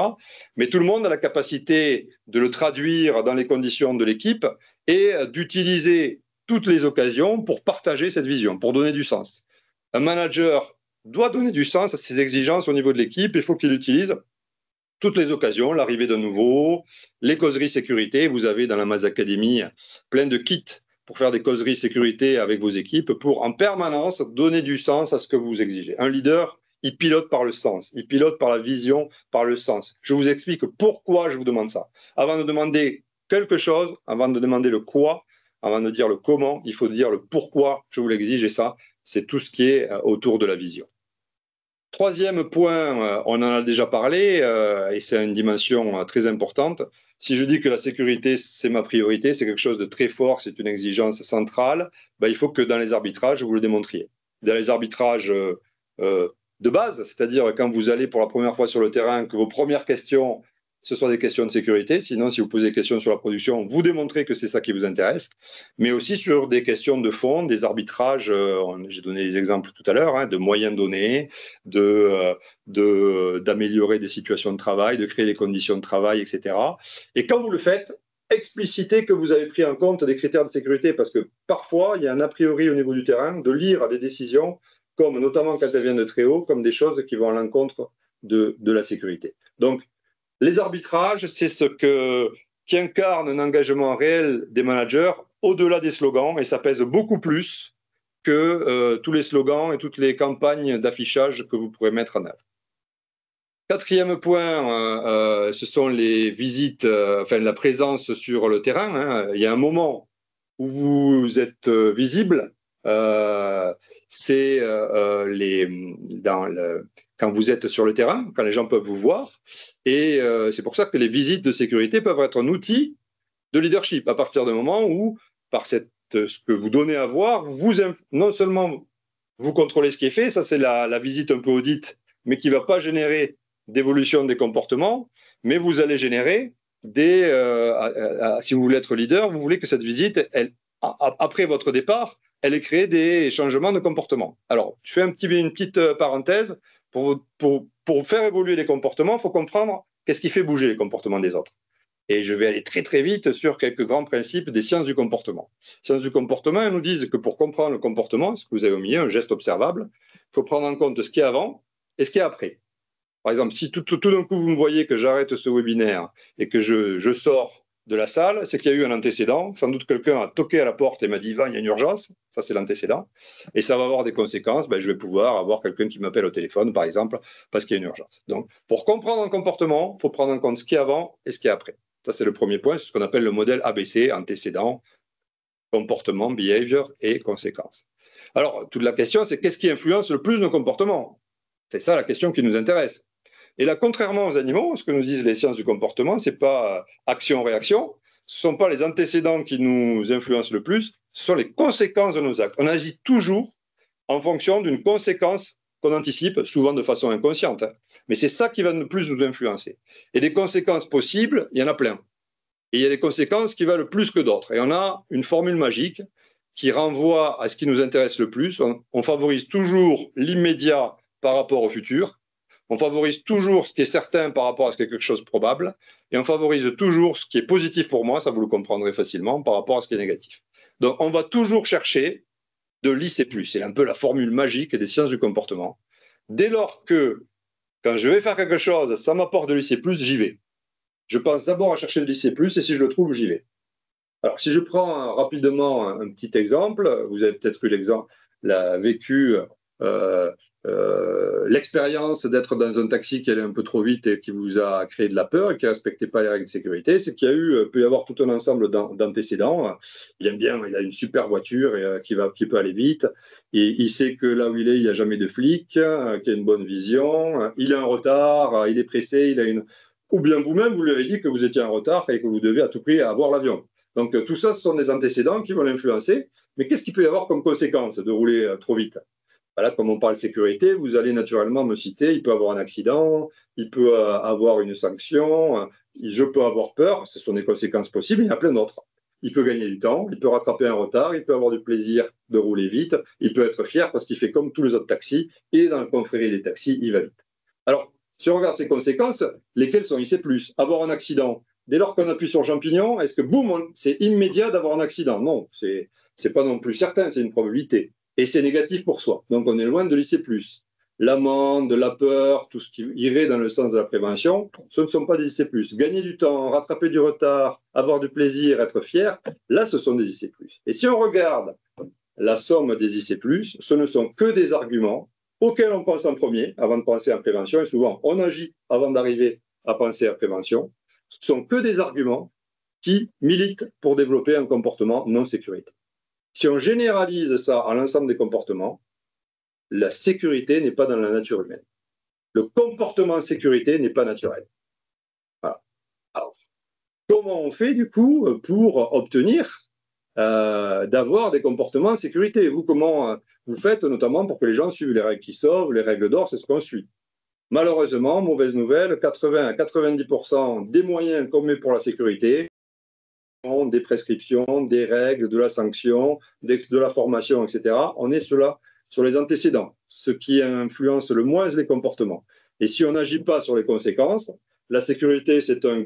Mais tout le monde a la capacité de le traduire dans les conditions de l'équipe et d'utiliser toutes les occasions pour partager cette vision, pour donner du sens. Un manager doit donner du sens à ses exigences au niveau de l'équipe. Il faut qu'il utilise toutes les occasions, l'arrivée d'un nouveau, les causeries sécurité. Vous avez dans la MAS Academy plein de kits pour faire des causeries sécurité avec vos équipes, pour en permanence donner du sens à ce que vous exigez. Un leader, il pilote par le sens, il pilote par la vision, par le sens. Je vous explique pourquoi je vous demande ça. Avant de demander quelque chose, avant de demander le quoi, avant de dire le comment, il faut dire le pourquoi je vous l'exige, et ça, c'est tout ce qui est autour de la vision. Troisième point, on en a déjà parlé, et c'est une dimension très importante. Si je dis que la sécurité, c'est ma priorité, c'est quelque chose de très fort, c'est une exigence centrale, il faut que dans les arbitrages, vous le démontriez. Dans les arbitrages de base, c'est-à-dire quand vous allez pour la première fois sur le terrain, que vos premières questions, ce sont des questions de sécurité. Sinon, si vous posez des questions sur la production, vous démontrez que c'est ça qui vous intéresse. Mais aussi sur des questions de fond, des arbitrages. J'ai donné des exemples tout à l'heure, de moyens donnés, d'améliorer des situations de travail, de créer les conditions de travail, etc. Et quand vous le faites, explicitez que vous avez pris en compte des critères de sécurité, parce que parfois, il y a un a priori au niveau du terrain de lire des décisions, comme notamment quand elles viennent de très haut, comme des choses qui vont à l'encontre de la sécurité. Donc, les arbitrages, c'est qui incarne un engagement réel des managers au-delà des slogans, et ça pèse beaucoup plus que tous les slogans et toutes les campagnes d'affichage que vous pourrez mettre en œuvre. Quatrième point, ce sont les visites, la présence sur le terrain. Hein. Il y a un moment où vous êtes visible, c'est quand vous êtes sur le terrain, quand les gens peuvent vous voir. Et c'est pour ça que les visites de sécurité peuvent être un outil de leadership, à partir du moment où, par ce que vous donnez à voir, non seulement vous contrôlez ce qui est fait, ça c'est la visite un peu audit, mais qui ne va pas générer d'évolution des comportements, mais vous allez générer si vous voulez être leader, vous voulez que cette visite, après votre départ, elle crée des changements de comportement. Alors, je fais une petite parenthèse. Pour faire évoluer les comportements, il faut comprendre qu'est-ce qui fait bouger les comportements des autres. Et je vais aller très très vite sur quelques grands principes des sciences du comportement. Les sciences du comportement, elles nous disent que pour comprendre le comportement, ce que vous avez au milieu, un geste observable, il faut prendre en compte ce qu'il y a avant et ce qu'il y a après. Par exemple, si tout d'un coup vous me voyez que j'arrête ce webinaire et que je sors de la salle, c'est qu'il y a eu un antécédent. Sans doute quelqu'un a toqué à la porte et m'a dit Ivan, il y a une urgence. Ça, c'est l'antécédent. Et ça va avoir des conséquences. Ben, je vais pouvoir avoir quelqu'un qui m'appelle au téléphone, par exemple, parce qu'il y a une urgence. Donc, pour comprendre un comportement, il faut prendre en compte ce qu'il y a avant et ce qu'il y a après. Ça, c'est le premier point. C'est ce qu'on appelle le modèle ABC, antécédent, comportement, behavior et conséquences. Alors, toute la question, c'est qu'est-ce qui influence le plus nos comportements? C'est ça la question qui nous intéresse. Et là, contrairement aux animaux, ce que nous disent les sciences du comportement, ce n'est pas action-réaction, ce ne sont pas les antécédents qui nous influencent le plus, ce sont les conséquences de nos actes. On agit toujours en fonction d'une conséquence qu'on anticipe, souvent de façon inconsciente. Mais c'est ça qui va le plus nous influencer. Et des conséquences possibles, il y en a plein. Et il y a des conséquences qui valent plus que d'autres. Et on a une formule magique qui renvoie à ce qui nous intéresse le plus. On favorise toujours l'immédiat par rapport au futur. On favorise toujours ce qui est certain par rapport à ce qui est quelque chose de probable. Et on favorise toujours ce qui est positif pour moi, ça vous le comprendrez facilement, par rapport à ce qui est négatif. Donc on va toujours chercher de l'IC+. C'est un peu la formule magique des sciences du comportement. Dès lors que, quand je vais faire quelque chose, ça m'apporte de l'IC+, j'y vais. Je pense d'abord à chercher de l'IC+, et si je le trouve, j'y vais. Alors, si je prends rapidement un petit exemple, vous avez peut-être eu l'exemple, vécu l'expérience d'être dans un taxi qui allait un peu trop vite et qui vous a créé de la peur et qui ne respectait pas les règles de sécurité, c'est qu'il peut y avoir tout un ensemble d'antécédents. Il aime bien, il a une super voiture qui peut aller vite, et il sait que là où il est, il n'y a jamais de flic, qu'il a une bonne vision, il a un retard, il est pressé, ou bien vous-même, vous lui avez dit que vous étiez en retard et que vous devez à tout prix avoir l'avion. Donc tout ça, ce sont des antécédents qui vont l'influencer. Mais qu'est-ce qu'il peut y avoir comme conséquence de rouler trop vite? Voilà, comme on parle de sécurité, vous allez naturellement me citer, il peut avoir un accident, il peut avoir une sanction, je peux avoir peur, ce sont des conséquences possibles, il y en a plein d'autres. Il peut gagner du temps, il peut rattraper un retard, il peut avoir du plaisir de rouler vite, il peut être fier parce qu'il fait comme tous les autres taxis, et dans le confrérie des taxis, il va vite. Alors, si on regarde ces conséquences, lesquelles sont IC+? Avoir un accident, dès lors qu'on appuie sur champignon, est-ce que boum, c'est immédiat d'avoir un accident? Non, c'est pas non plus certain, c'est une probabilité. Et c'est négatif pour soi. Donc on est loin de l'IC+. L'amende, la peur, tout ce qui irait dans le sens de la prévention, ce ne sont pas des IC+. Gagner du temps, rattraper du retard, avoir du plaisir, être fier, là ce sont des IC+. Et si on regarde la somme des IC+, ce ne sont que des arguments auxquels on pense en premier avant de penser en prévention. Et souvent on agit avant d'arriver à penser à prévention. Ce ne sont que des arguments qui militent pour développer un comportement non sécuritaire. Si on généralise ça à l'ensemble des comportements, la sécurité n'est pas dans la nature humaine. Le comportement en sécurité n'est pas naturel. Voilà. Alors, comment on fait du coup pour obtenir d'avoir des comportements en sécurité? Vous, comment vous faites notamment pour que les gens suivent les règles qui sauvent, les règles d'or, c'est ce qu'on suit. Malheureusement, mauvaise nouvelle, 80 à 90% des moyens qu'on met pour la sécurité, des prescriptions, des règles, de la sanction, de la formation, etc. On est sur les antécédents, ce qui influence le moins les comportements. Et si on n'agit pas sur les conséquences, la sécurité, c'est un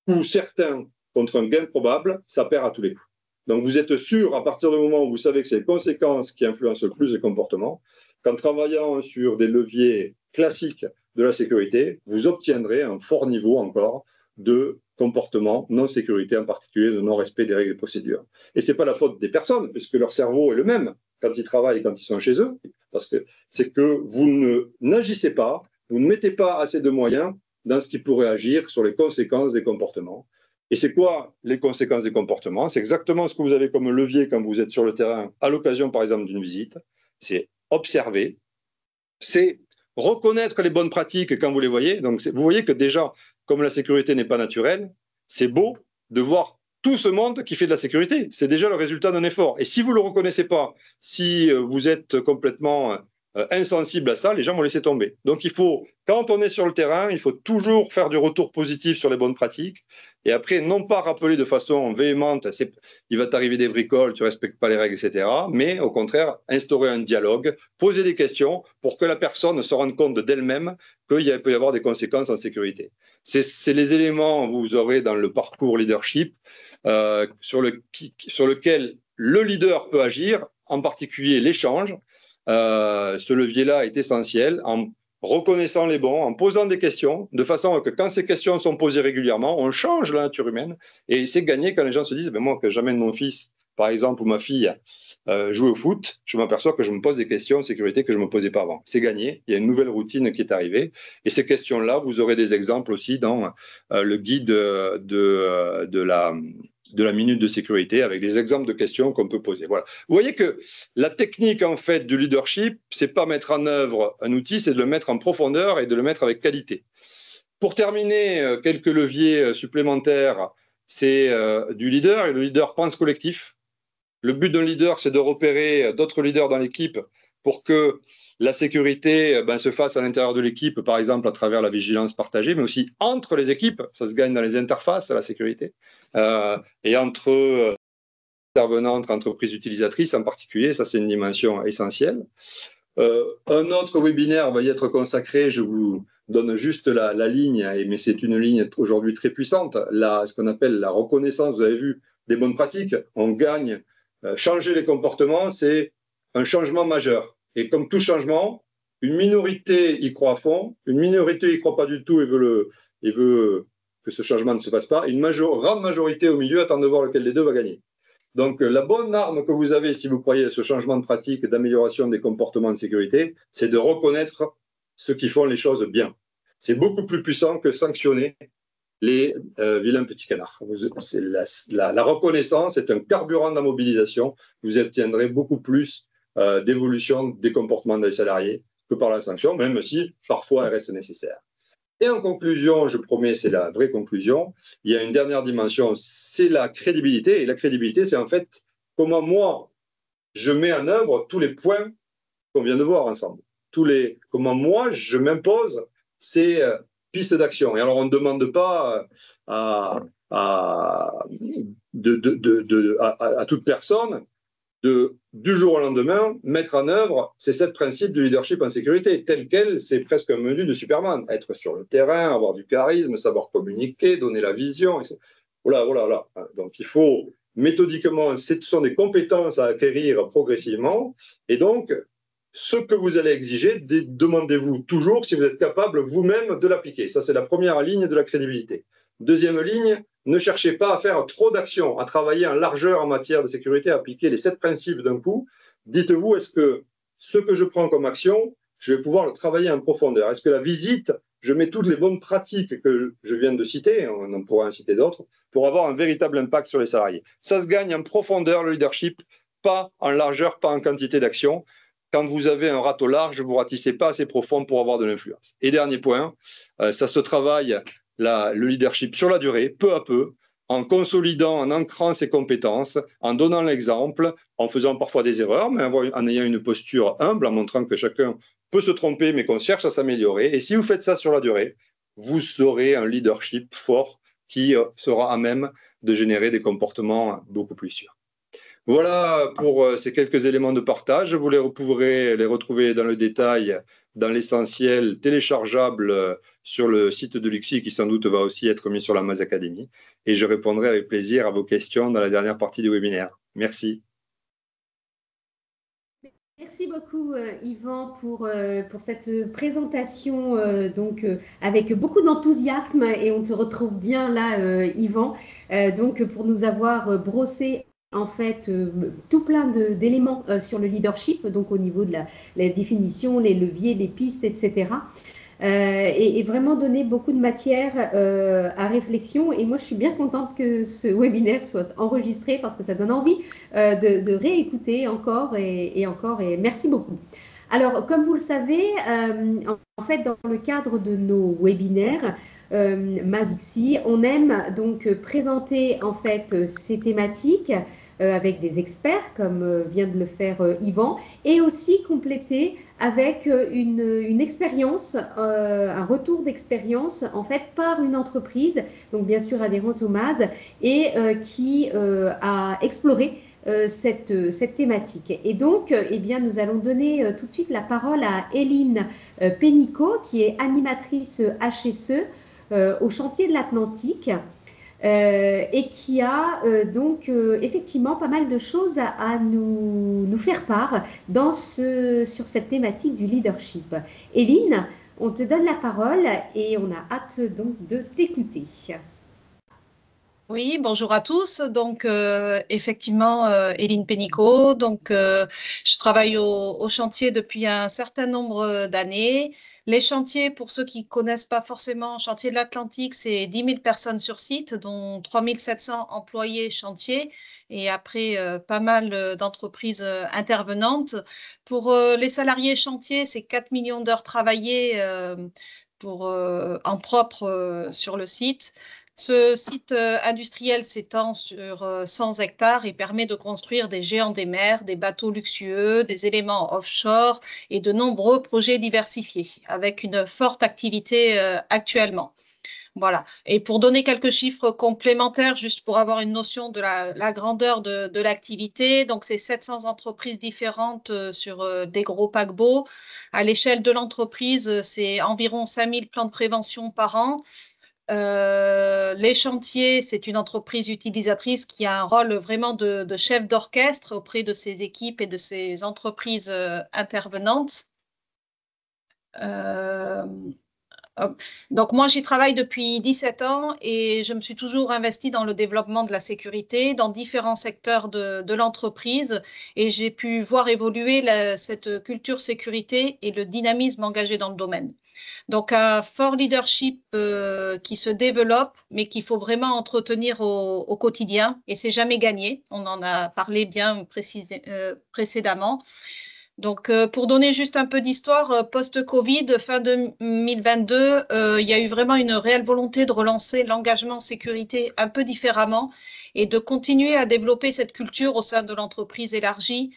coût certain contre un gain probable, ça perd à tous les coups. Donc vous êtes sûr, à partir du moment où vous savez que c'est les conséquences qui influencent le plus les comportements, qu'en travaillant sur des leviers classiques de la sécurité, vous obtiendrez un fort niveau encore de comportement non sécurité, en particulier de non-respect des règles et procédures. Et ce n'est pas la faute des personnes, puisque leur cerveau est le même quand ils travaillent et quand ils sont chez eux, parce que c'est que vous n'agissez pas, vous ne mettez pas assez de moyens dans ce qui pourrait agir sur les conséquences des comportements. Et c'est quoi les conséquences des comportements? C'est exactement ce que vous avez comme levier quand vous êtes sur le terrain, à l'occasion par exemple d'une visite, c'est observer, c'est reconnaître les bonnes pratiques quand vous les voyez. Donc vous voyez que déjà, comme la sécurité n'est pas naturelle, c'est beau de voir tout ce monde qui fait de la sécurité. C'est déjà le résultat d'un effort. Et si vous ne le reconnaissez pas, si vous êtes complètement insensibles à ça, les gens vont laisser tomber. Donc, quand on est sur le terrain, il faut toujours faire du retour positif sur les bonnes pratiques. Et après, non pas rappeler de façon véhémente, il va t'arriver des bricoles, tu ne respectes pas les règles, etc. Mais au contraire, instaurer un dialogue, poser des questions pour que la personne se rende compte d'elle-même qu'il peut y avoir des conséquences en sécurité. C'est les éléments que vous aurez dans le parcours leadership sur lequel le leader peut agir, en particulier l'échange. Ce levier-là est essentiel en reconnaissant les bons, en posant des questions, de façon que quand ces questions sont posées régulièrement, on change la nature humaine. Et c'est gagné quand les gens se disent, moi, que j'amène mon fils, par exemple, ou ma fille jouer au foot, je m'aperçois que je me pose des questions de sécurité que je ne me posais pas avant. C'est gagné, il y a une nouvelle routine qui est arrivée. Et ces questions-là, vous aurez des exemples aussi dans le guide de la minute de sécurité avec des exemples de questions qu'on peut poser. Voilà. Vous voyez que la technique en fait du leadership, c'est pas mettre en œuvre un outil, c'est de le mettre en profondeur et de le mettre avec qualité. Pour terminer, quelques leviers supplémentaires, c'est du leader, et le leader pense collectif. Le but d'un leader, c'est de repérer d'autres leaders dans l'équipe pour que la sécurité se fasse à l'intérieur de l'équipe, par exemple à travers la vigilance partagée, mais aussi entre les équipes. Ça se gagne dans les interfaces, la sécurité, et entre intervenants, entre entreprises utilisatrices en particulier. Ça, c'est une dimension essentielle. Un autre webinaire va y être consacré, je vous donne juste la ligne, mais c'est une ligne aujourd'hui très puissante, ce qu'on appelle la reconnaissance, vous avez vu, des bonnes pratiques. On gagne. Changer les comportements, c'est un changement majeur. Et comme tout changement, une minorité y croit à fond, une minorité y croit pas du tout et veut que ce changement ne se fasse pas. Une grande majorité au milieu attend de voir lequel des deux va gagner. Donc, la bonne arme que vous avez, si vous croyez à ce changement de pratique d'amélioration des comportements de sécurité, c'est de reconnaître ceux qui font les choses bien. C'est beaucoup plus puissant que sanctionner les vilains petits canards. La reconnaissance est un carburant de la mobilisation. Vous obtiendrez beaucoup plus d'évolution des comportements des salariés que par la sanction, même si parfois elle reste nécessaire. Et en conclusion, je promets, c'est la vraie conclusion, il y a une dernière dimension, c'est la crédibilité. Et la crédibilité, c'est en fait comment moi, je mets en œuvre tous les points qu'on vient de voir ensemble. Comment moi, je m'impose ces pistes d'action. Et alors, on ne demande pas à toute personne du jour au lendemain mettre en œuvre ces 7 principes du leadership en sécurité. Tel quel, c'est presque un menu de Superman. Être sur le terrain, avoir du charisme, savoir communiquer, donner la vision. Voilà. Donc, il faut méthodiquement, ce sont des compétences à acquérir progressivement. Et donc, ce que vous allez exiger, demandez-vous toujours si vous êtes capable vous-même de l'appliquer. Ça, c'est la première ligne de la crédibilité. Deuxième ligne, ne cherchez pas à faire trop d'actions, à travailler en largeur en matière de sécurité, à appliquer les 7 principes d'un coup. Dites-vous, est-ce que ce que je prends comme action, je vais pouvoir le travailler en profondeur? Est-ce que la visite, je mets toutes les bonnes pratiques que je viens de citer, on en pourra en citer d'autres, pour avoir un véritable impact sur les salariés? Ça se gagne en profondeur, le leadership, pas en largeur, pas en quantité d'actions. Quand vous avez un râteau large, vous ne ratissez pas assez profond pour avoir de l'influence. Et dernier point, ça se travaille le leadership sur la durée, peu à peu, en consolidant, en ancrant ses compétences, en donnant l'exemple, en faisant parfois des erreurs, mais en ayant une posture humble, en montrant que chacun peut se tromper, mais qu'on cherche à s'améliorer. Et si vous faites ça sur la durée, vous aurez un leadership fort qui sera à même de générer des comportements beaucoup plus sûrs. Voilà pour ces quelques éléments de partage. Vous pourrez les retrouver dans le détail, dans l'essentiel, téléchargeable sur le site de l'UXI, qui sans doute va aussi être mis sur la Maz Academy. Et je répondrai avec plaisir à vos questions dans la dernière partie du webinaire. Merci. Merci beaucoup, Yvan, pour cette présentation avec beaucoup d'enthousiasme. Et on te retrouve bien là, Yvan, pour nous avoir brossé en fait tout plein d'éléments sur le leadership, donc au niveau de la définition, les leviers, les pistes, etc. Et vraiment donner beaucoup de matière à réflexion. Et moi, je suis bien contente que ce webinaire soit enregistré parce que ça donne envie de réécouter encore et encore. Et merci beaucoup. Alors, comme vous le savez, en fait, dans le cadre de nos webinaires, MazXI, on aime donc présenter en fait ces thématiques avec des experts, comme vient de le faire Yvan, et aussi compléter avec une expérience, un retour d'expérience en fait par une entreprise, donc bien sûr adhérente au MAS, et qui a exploré cette thématique. Et donc, eh bien, nous allons donner tout de suite la parole à Éline Pénicaud, qui est animatrice HSE au chantier de l'Atlantique. Et qui a donc effectivement pas mal de choses à nous faire part sur cette thématique du leadership. Éline, on te donne la parole et on a hâte donc de t'écouter. Oui, bonjour à tous. Donc, effectivement, Éline Pénicaud. Donc, je travaille au chantier depuis un certain nombre d'années. Les chantiers, pour ceux qui connaissent pas forcément, chantier de l'Atlantique, c'est 10 000 personnes sur site, dont 3 700 employés chantier et après pas mal d'entreprises intervenantes. Pour les salariés chantier, c'est 4 millions d'heures travaillées en propre sur le site. Ce site industriel s'étend sur 100 hectares et permet de construire des géants des mers, des bateaux luxueux, des éléments offshore et de nombreux projets diversifiés, avec une forte activité actuellement. Voilà. Et pour donner quelques chiffres complémentaires, juste pour avoir une notion de la grandeur de l'activité, donc c'est 700 entreprises différentes sur des gros paquebots. À l'échelle de l'entreprise, c'est environ 5000 plans de prévention par an. Les chantiers, c'est une entreprise utilisatrice qui a un rôle vraiment de chef d'orchestre auprès de ses équipes et de ses entreprises intervenantes. Donc moi, j'y travaille depuis 17 ans et je me suis toujours investie dans le développement de la sécurité dans différents secteurs de l'entreprise et j'ai pu voir évoluer cette culture sécurité et le dynamisme engagé dans le domaine. Donc, un fort leadership qui se développe, mais qu'il faut vraiment entretenir au quotidien. Et c'est jamais gagné. On en a parlé bien précédemment. Donc, pour donner juste un peu d'histoire, post-Covid, fin 2022, il y a eu vraiment une réelle volonté de relancer l'engagement sécurité un peu différemment et de continuer à développer cette culture au sein de l'entreprise élargie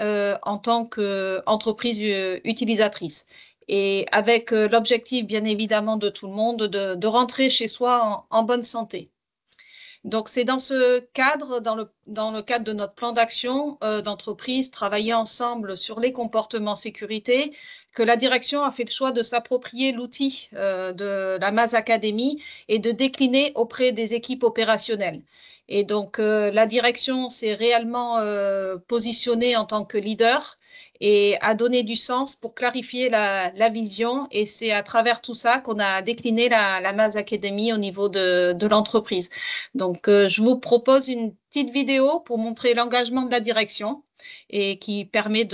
en tant qu'entreprise utilisatrice. Et avec l'objectif, bien évidemment, de tout le monde, de rentrer chez soi en bonne santé. Donc, c'est dans ce cadre, dans le cadre de notre plan d'action d'entreprise, travailler ensemble sur les comportements sécurité, que la direction a fait le choix de s'approprier l'outil de la MAS Academy et de décliner auprès des équipes opérationnelles. Et donc, la direction s'est réellement positionnée en tant que leader et a donné du sens pour clarifier la vision. Et c'est à travers tout ça qu'on a décliné la MAS Academy au niveau de l'entreprise. Donc, je vous propose une petite vidéo pour montrer l'engagement de la direction et qui permet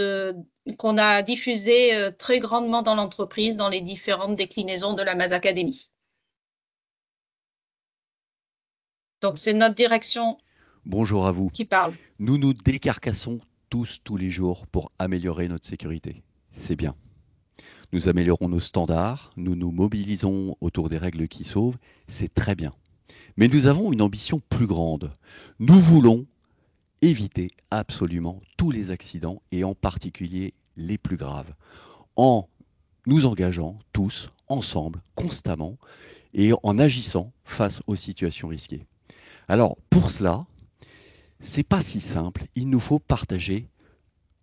qu'on a diffusé très grandement dans l'entreprise, dans les différentes déclinaisons de la MAS Academy. Donc, c'est notre direction. Bonjour à vous. Qui parle. Nous nous décarcassons tous les jours pour améliorer notre sécurité. C'est bien. Nous améliorons nos standards, nous nous mobilisons autour des règles qui sauvent, c'est très bien. Mais nous avons une ambition plus grande. Nous voulons éviter absolument tous les accidents et en particulier les plus graves, en nous engageant tous, ensemble, constamment et en agissant face aux situations risquées. Alors pour cela, c'est pas si simple, il nous faut partager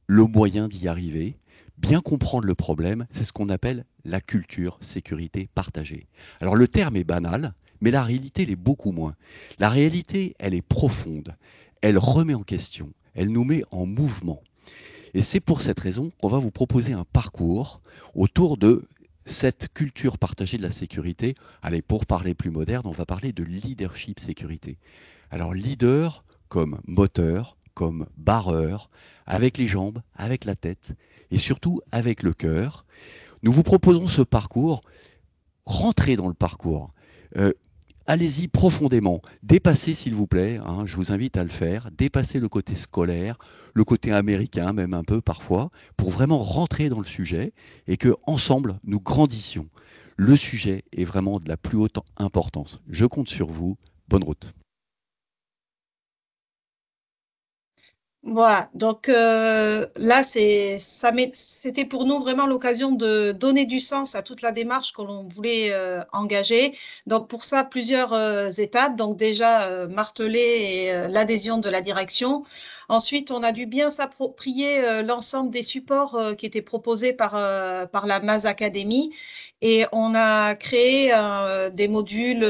le moyen d'y arriver, bien comprendre le problème, c'est ce qu'on appelle la culture sécurité partagée. Alors le terme est banal, mais la réalité l'est beaucoup moins. La réalité, elle est profonde, elle remet en question, elle nous met en mouvement. Et c'est pour cette raison qu'on va vous proposer un parcours autour de cette culture partagée de la sécurité. Allez, pour parler plus moderne, on va parler de leadership sécurité. Alors leader comme moteur, comme barreur, avec les jambes, avec la tête et surtout avec le cœur. Nous vous proposons ce parcours, rentrez dans le parcours. Allez-y profondément, dépassez s'il vous plaît, je vous invite à le faire, dépassez le côté scolaire, le côté américain même un peu parfois, pour vraiment rentrer dans le sujet et que ensemble nous grandissions. Le sujet est vraiment de la plus haute importance. Je compte sur vous, bonne route. Voilà, donc là, c'était pour nous vraiment l'occasion de donner du sens à toute la démarche que l'on voulait engager. Donc pour ça, plusieurs étapes. Donc déjà, marteler l'adhésion de la direction. Ensuite, on a dû bien s'approprier l'ensemble des supports qui étaient proposés par la MAS Academy. Et on a créé des modules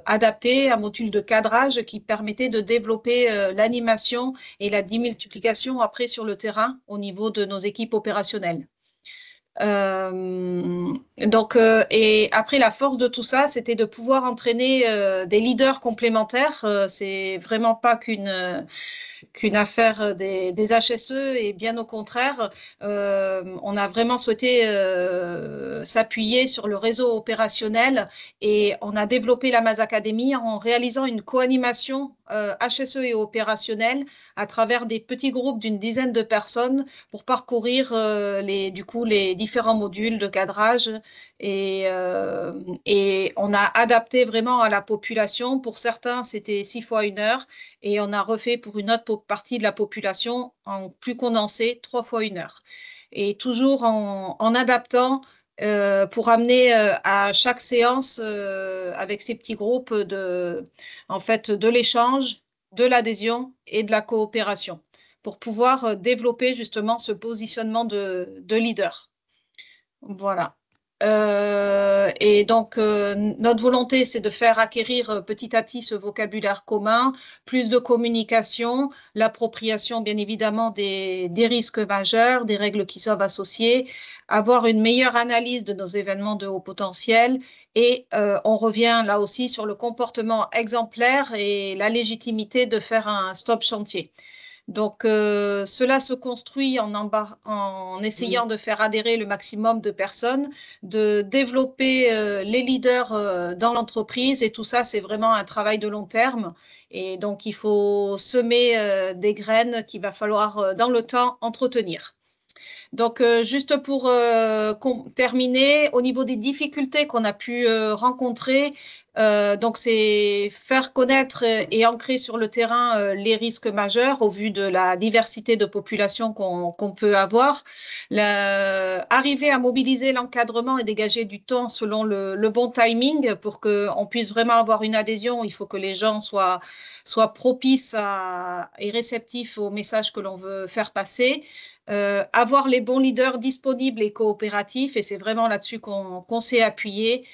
adaptés, un module de cadrage qui permettait de développer l'animation et la démultiplication après sur le terrain au niveau de nos équipes opérationnelles. Et après, la force de tout ça, c'était de pouvoir entraîner des leaders complémentaires. C'est vraiment pas qu'une affaire des HSE, et bien au contraire, on a vraiment souhaité s'appuyer sur le réseau opérationnel, et on a développé la MAS Academy en réalisant une co-animation HSE et opérationnelle à travers des petits groupes d'une dizaine de personnes pour parcourir les différents modules de cadrage, et on a adapté vraiment à la population. Pour certains, c'était 6 fois 1 heure, et on a refait pour une autre partie de la population en plus condensé 3 fois 1 heure. Et toujours en adaptant pour amener à chaque séance avec ces petits groupes en fait, de l'échange, de l'adhésion et de la coopération pour pouvoir développer justement ce positionnement de leader. Voilà. Et donc, notre volonté, c'est de faire acquérir petit à petit ce vocabulaire commun, plus de communication, l'appropriation, bien évidemment, des risques majeurs, des règles qui sont associées, avoir une meilleure analyse de nos événements de haut potentiel. Et on revient là aussi sur le comportement exemplaire et la légitimité de faire un stop chantier. Donc, cela se construit en essayant de faire adhérer le maximum de personnes, de développer les leaders dans l'entreprise, et tout ça, c'est vraiment un travail de long terme. Et donc, il faut semer des graines qu'il va falloir, dans le temps, entretenir. Donc, juste pour terminer, au niveau des difficultés qu'on a pu rencontrer, donc c'est faire connaître et ancrer sur le terrain les risques majeurs au vu de la diversité de population qu'on peut avoir. Arriver à mobiliser l'encadrement et dégager du temps selon le bon timing pour qu'on puisse vraiment avoir une adhésion. Il faut que les gens soient propices et réceptifs au message que l'on veut faire passer. Avoir les bons leaders disponibles et coopératifs, et c'est vraiment là-dessus qu'on s'est appuyé.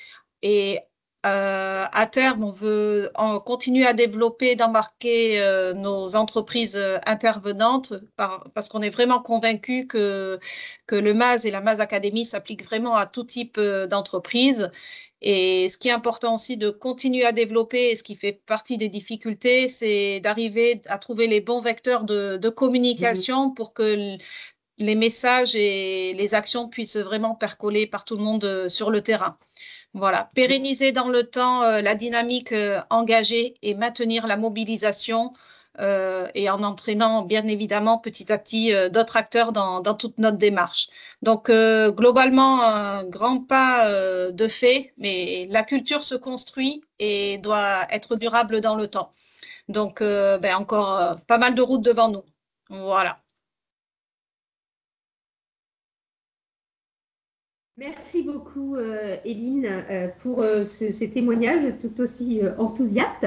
Et à terme, on veut continuer à développer, d'embarquer nos entreprises intervenantes parce qu'on est vraiment convaincu que le MAS et la MAS Academy s'appliquent vraiment à tout type d'entreprise. Et ce qui est important aussi de continuer à développer, et ce qui fait partie des difficultés, c'est d'arriver à trouver les bons vecteurs de communication pour que les messages et les actions puissent vraiment percoler par tout le monde sur le terrain. Voilà, pérenniser dans le temps la dynamique engagée et maintenir la mobilisation et en entraînant bien évidemment petit à petit d'autres acteurs dans toute notre démarche. Donc globalement, un grand pas de fait, mais la culture se construit et doit être durable dans le temps. Donc encore pas mal de routes devant nous. Voilà. Merci beaucoup, Éline, pour ces témoignages tout aussi enthousiastes.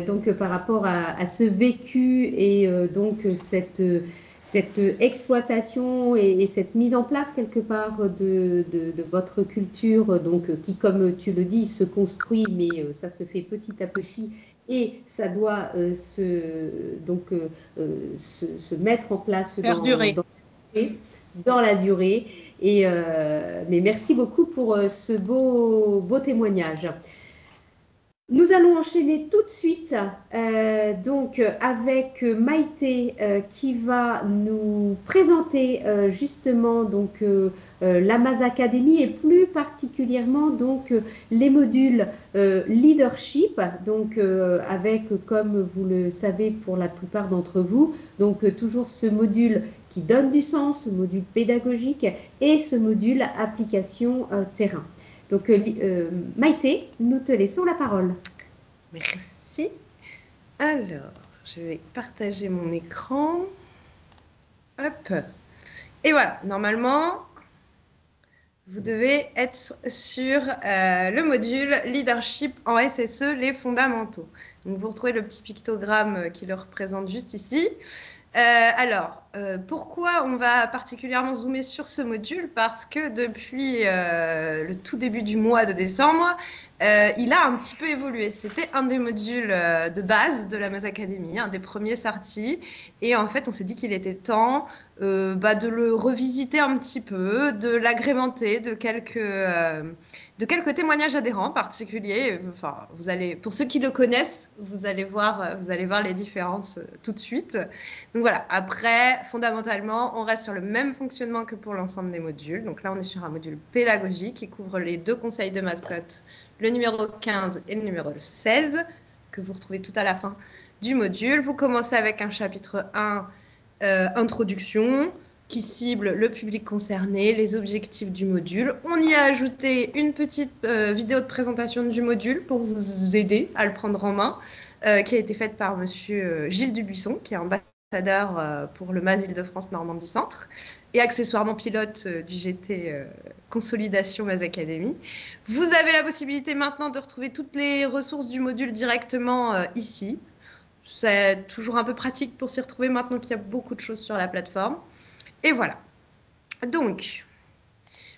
Donc, par rapport à ce vécu et donc cette exploitation et cette mise en place quelque part de votre culture, donc qui, comme tu le dis, se construit, mais ça se fait petit à petit. Et ça doit se mettre en place dans la durée. Mais merci beaucoup pour ce beau témoignage. Nous allons enchaîner tout de suite donc avec Maïté qui va nous présenter justement donc la MAS Academy et plus particulièrement donc les modules leadership, donc avec, comme vous le savez pour la plupart d'entre vous, donc toujours ce module qui donne du sens, ce module pédagogique et ce module application terrain. Donc, Maïté, nous te laissons la parole. Merci. Alors, je vais partager mon écran. Hop. Et voilà, normalement, vous devez être sur le module Leadership en SSE, les fondamentaux. Donc, vous retrouvez le petit pictogramme qui le représente juste ici. Pourquoi on va particulièrement zoomer sur ce module? Parce que depuis le tout début du mois de décembre, il a un petit peu évolué. C'était un des modules de base de la Maz Academy, un des premiers sortis. Et en fait, on s'est dit qu'il était temps de le revisiter un petit peu, de l'agrémenter de quelques témoignages adhérents particuliers. Enfin, pour ceux qui le connaissent, vous allez voir les différences tout de suite. Donc voilà, après, fondamentalement, on reste sur le même fonctionnement que pour l'ensemble des modules. Donc là, on est sur un module pédagogique qui couvre les 2 conseils de mascotte, le numéro 15 et le numéro 16, que vous retrouvez tout à la fin du module. Vous commencez avec un chapitre 1, introduction, qui cible le public concerné, les objectifs du module. On y a ajouté une petite vidéo de présentation du module pour vous aider à le prendre en main, qui a été faite par monsieur Gilles Dubuisson, qui est ambassadeur pour le MAS Île-de-France Normandie Centre et accessoirement pilote du GT Consolidation MAS Academy. Vous avez la possibilité maintenant de retrouver toutes les ressources du module directement ici. C'est toujours un peu pratique pour s'y retrouver maintenant qu'il y a beaucoup de choses sur la plateforme. Et voilà. Donc,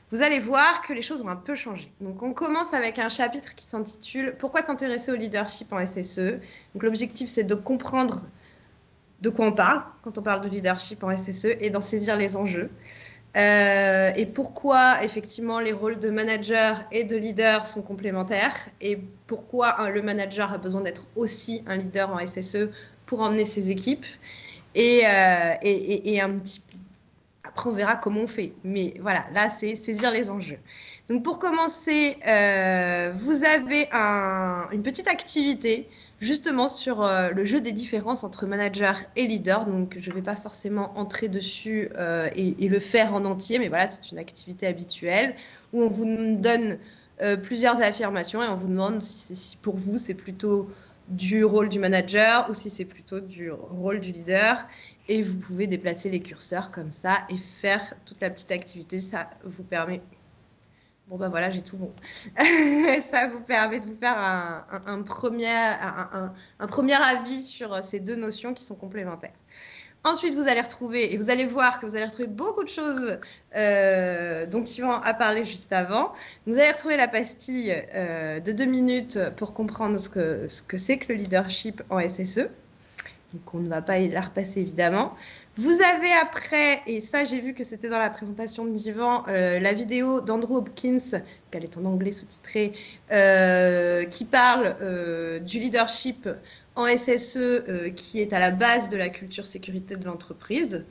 vous allez voir que les choses ont un peu changé. Donc, on commence avec un chapitre qui s'intitule « Pourquoi s'intéresser au leadership en SSE ?» Donc, l'objectif, c'est de comprendre de quoi on parle quand on parle de leadership en SSE et d'en saisir les enjeux. Et pourquoi, effectivement, les rôles de manager et de leader sont complémentaires et pourquoi le manager a besoin d'être aussi un leader en SSE pour emmener ses équipes. Et un petit peu. Après, on verra comment on fait. Mais voilà, là, c'est saisir les enjeux. Donc, pour commencer, vous avez une petite activité justement sur le jeu des différences entre manager et leader. Donc, je ne vais pas forcément entrer dessus et le faire en entier. Mais voilà, c'est une activité habituelle où on vous donne plusieurs affirmations et on vous demande si pour vous, c'est plutôt du rôle du manager ou si c'est plutôt du rôle du leader. Et vous pouvez déplacer les curseurs comme ça et faire toute la petite activité. Ça vous permet... Bon, ben voilà, j'ai tout bon. Ça vous permet de vous faire un premier avis sur ces 2 notions qui sont complémentaires. Ensuite, vous allez retrouver, et vous allez voir que vous allez retrouver beaucoup de choses dont Yvan a parlé juste avant. Vous allez retrouver la pastille de 2 minutes pour comprendre ce que c'est que le leadership en SSE. Donc, on ne va pas la repasser, évidemment. Vous avez après, et ça, j'ai vu que c'était dans la présentation d'Yvan, la vidéo d'Andrew Hopkins, qu'elle est en anglais sous-titrée, qui parle du leadership en SSE, qui est à la base de la culture sécurité de l'entreprise.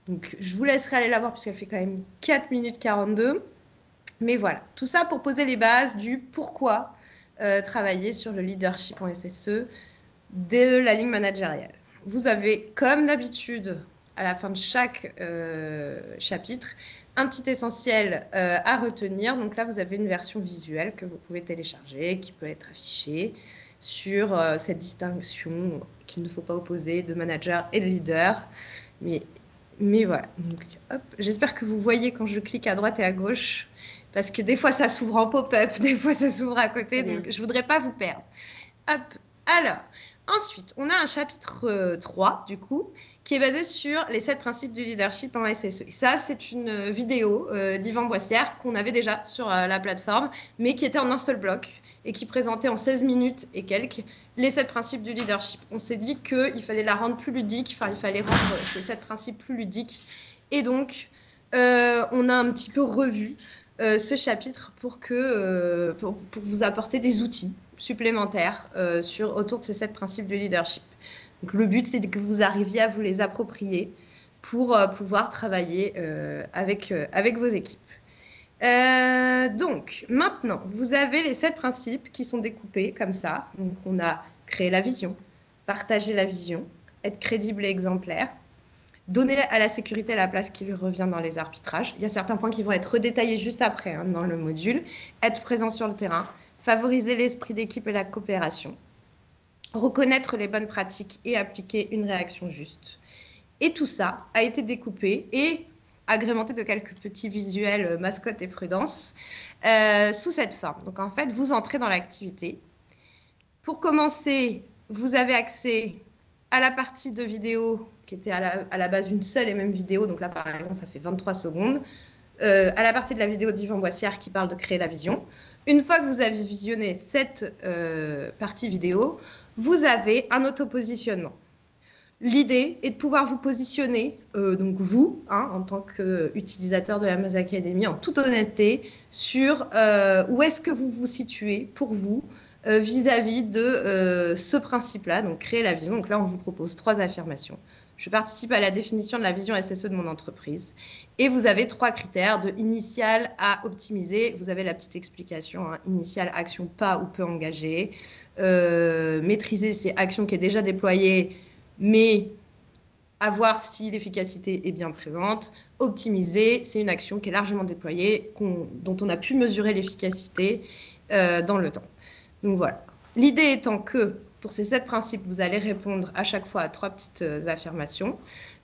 Donc, je vous laisserai aller la voir, puisqu'elle fait quand même 4 minutes 42. Mais voilà, tout ça pour poser les bases du pourquoi travailler sur le leadership en SSE de la ligne managériale. Vous avez, comme d'habitude, à la fin de chaque chapitre, un petit essentiel à retenir. Donc là, vous avez une version visuelle que vous pouvez télécharger, qui peut être affichée sur cette distinction qu'il ne faut pas opposer de manager et de leader. Mais voilà. Donc, hop, j'espère que vous voyez quand je clique à droite et à gauche, parce que des fois, ça s'ouvre en pop-up, des fois, ça s'ouvre à côté. Donc, je ne voudrais pas vous perdre. Hop. Alors, ensuite, on a un chapitre 3, du coup, qui est basé sur les 7 principes du leadership en SSE. Et ça, c'est une vidéo d'Yvan Boissière qu'on avait déjà sur la plateforme, mais qui était en un seul bloc et qui présentait en 16 minutes et quelques les 7 principes du leadership. On s'est dit qu'il fallait la rendre plus ludique, enfin, il fallait rendre ces 7 principes plus ludiques. Et donc, on a un petit peu revu ce chapitre pour vous apporter des outils supplémentaires autour de ces 7 principes de leadership. Donc, le but, c'est que vous arriviez à vous les approprier pour pouvoir travailler avec vos équipes. Donc, maintenant, vous avez les 7 principes qui sont découpés comme ça. Donc, on a créé la vision, partager la vision, être crédible et exemplaire, donner à la sécurité la place qui lui revient dans les arbitrages. Il y a certains points qui vont être redétaillés juste après dans le module. Être présent sur le terrain, favoriser l'esprit d'équipe et la coopération. reconnaître les bonnes pratiques et appliquer une réaction juste. Et tout ça a été découpé et agrémenté de quelques petits visuels mascotte et prudence sous cette forme. Donc en fait, vous entrez dans l'activité. Pour commencer, vous avez accès à la partie de vidéo qui était à la base une seule et même vidéo. Donc là, par exemple, ça fait 23 secondes. À la partie de la vidéo d'Yvan Boissière qui parle de créer la vision. Une fois que vous avez visionné cette partie vidéo, vous avez un autopositionnement. L'idée est de pouvoir vous positionner, donc vous, en tant qu'utilisateur de la Maz Academy, en toute honnêteté, sur où est-ce que vous vous situez pour vous vis-à-vis de ce principe-là, donc créer la vision. Donc là, on vous propose 3 affirmations. Je participe à la définition de la vision SSE de mon entreprise. Et vous avez 3 critères de initial à optimiser. Vous avez la petite explication, initial, action pas ou peu engagée. Maîtriser, c'est action qui est déjà déployée, mais à voir si l'efficacité est bien présente. Optimiser, c'est une action qui est largement déployée, dont on a pu mesurer l'efficacité dans le temps. Donc voilà. L'idée étant que pour ces 7 principes, vous allez répondre à chaque fois à 3 petites affirmations.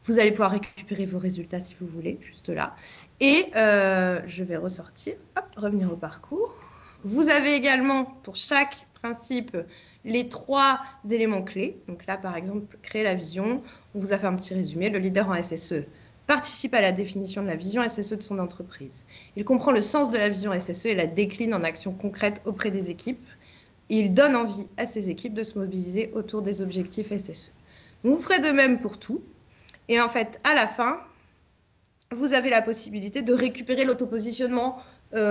Vous allez pouvoir récupérer vos résultats si vous voulez, juste là. Et je vais ressortir, revenir au parcours. Vous avez également, pour chaque principe, les 3 éléments clés. Donc là, par exemple, créer la vision. On vous a fait un petit résumé. Le leader en SSE participe à la définition de la vision SSE de son entreprise. Il comprend le sens de la vision SSE et la décline en actions concrètes auprès des équipes. Il donne envie à ses équipes de se mobiliser autour des objectifs SSE. Vous ferez de même pour tout. Et en fait, à la fin, vous avez la possibilité de récupérer l'autopositionnement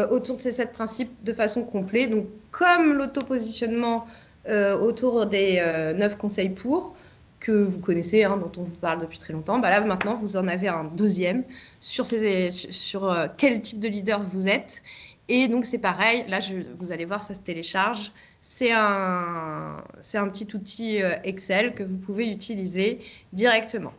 autour de ces 7 principes de façon complète. Donc, comme l'autopositionnement autour des 9 conseils que vous connaissez, dont on vous parle depuis très longtemps, là, maintenant, vous en avez un deuxième sur quel type de leader vous êtes. Et donc, c'est pareil. Là, vous allez voir, ça se télécharge. C'est un petit outil Excel que vous pouvez utiliser directement.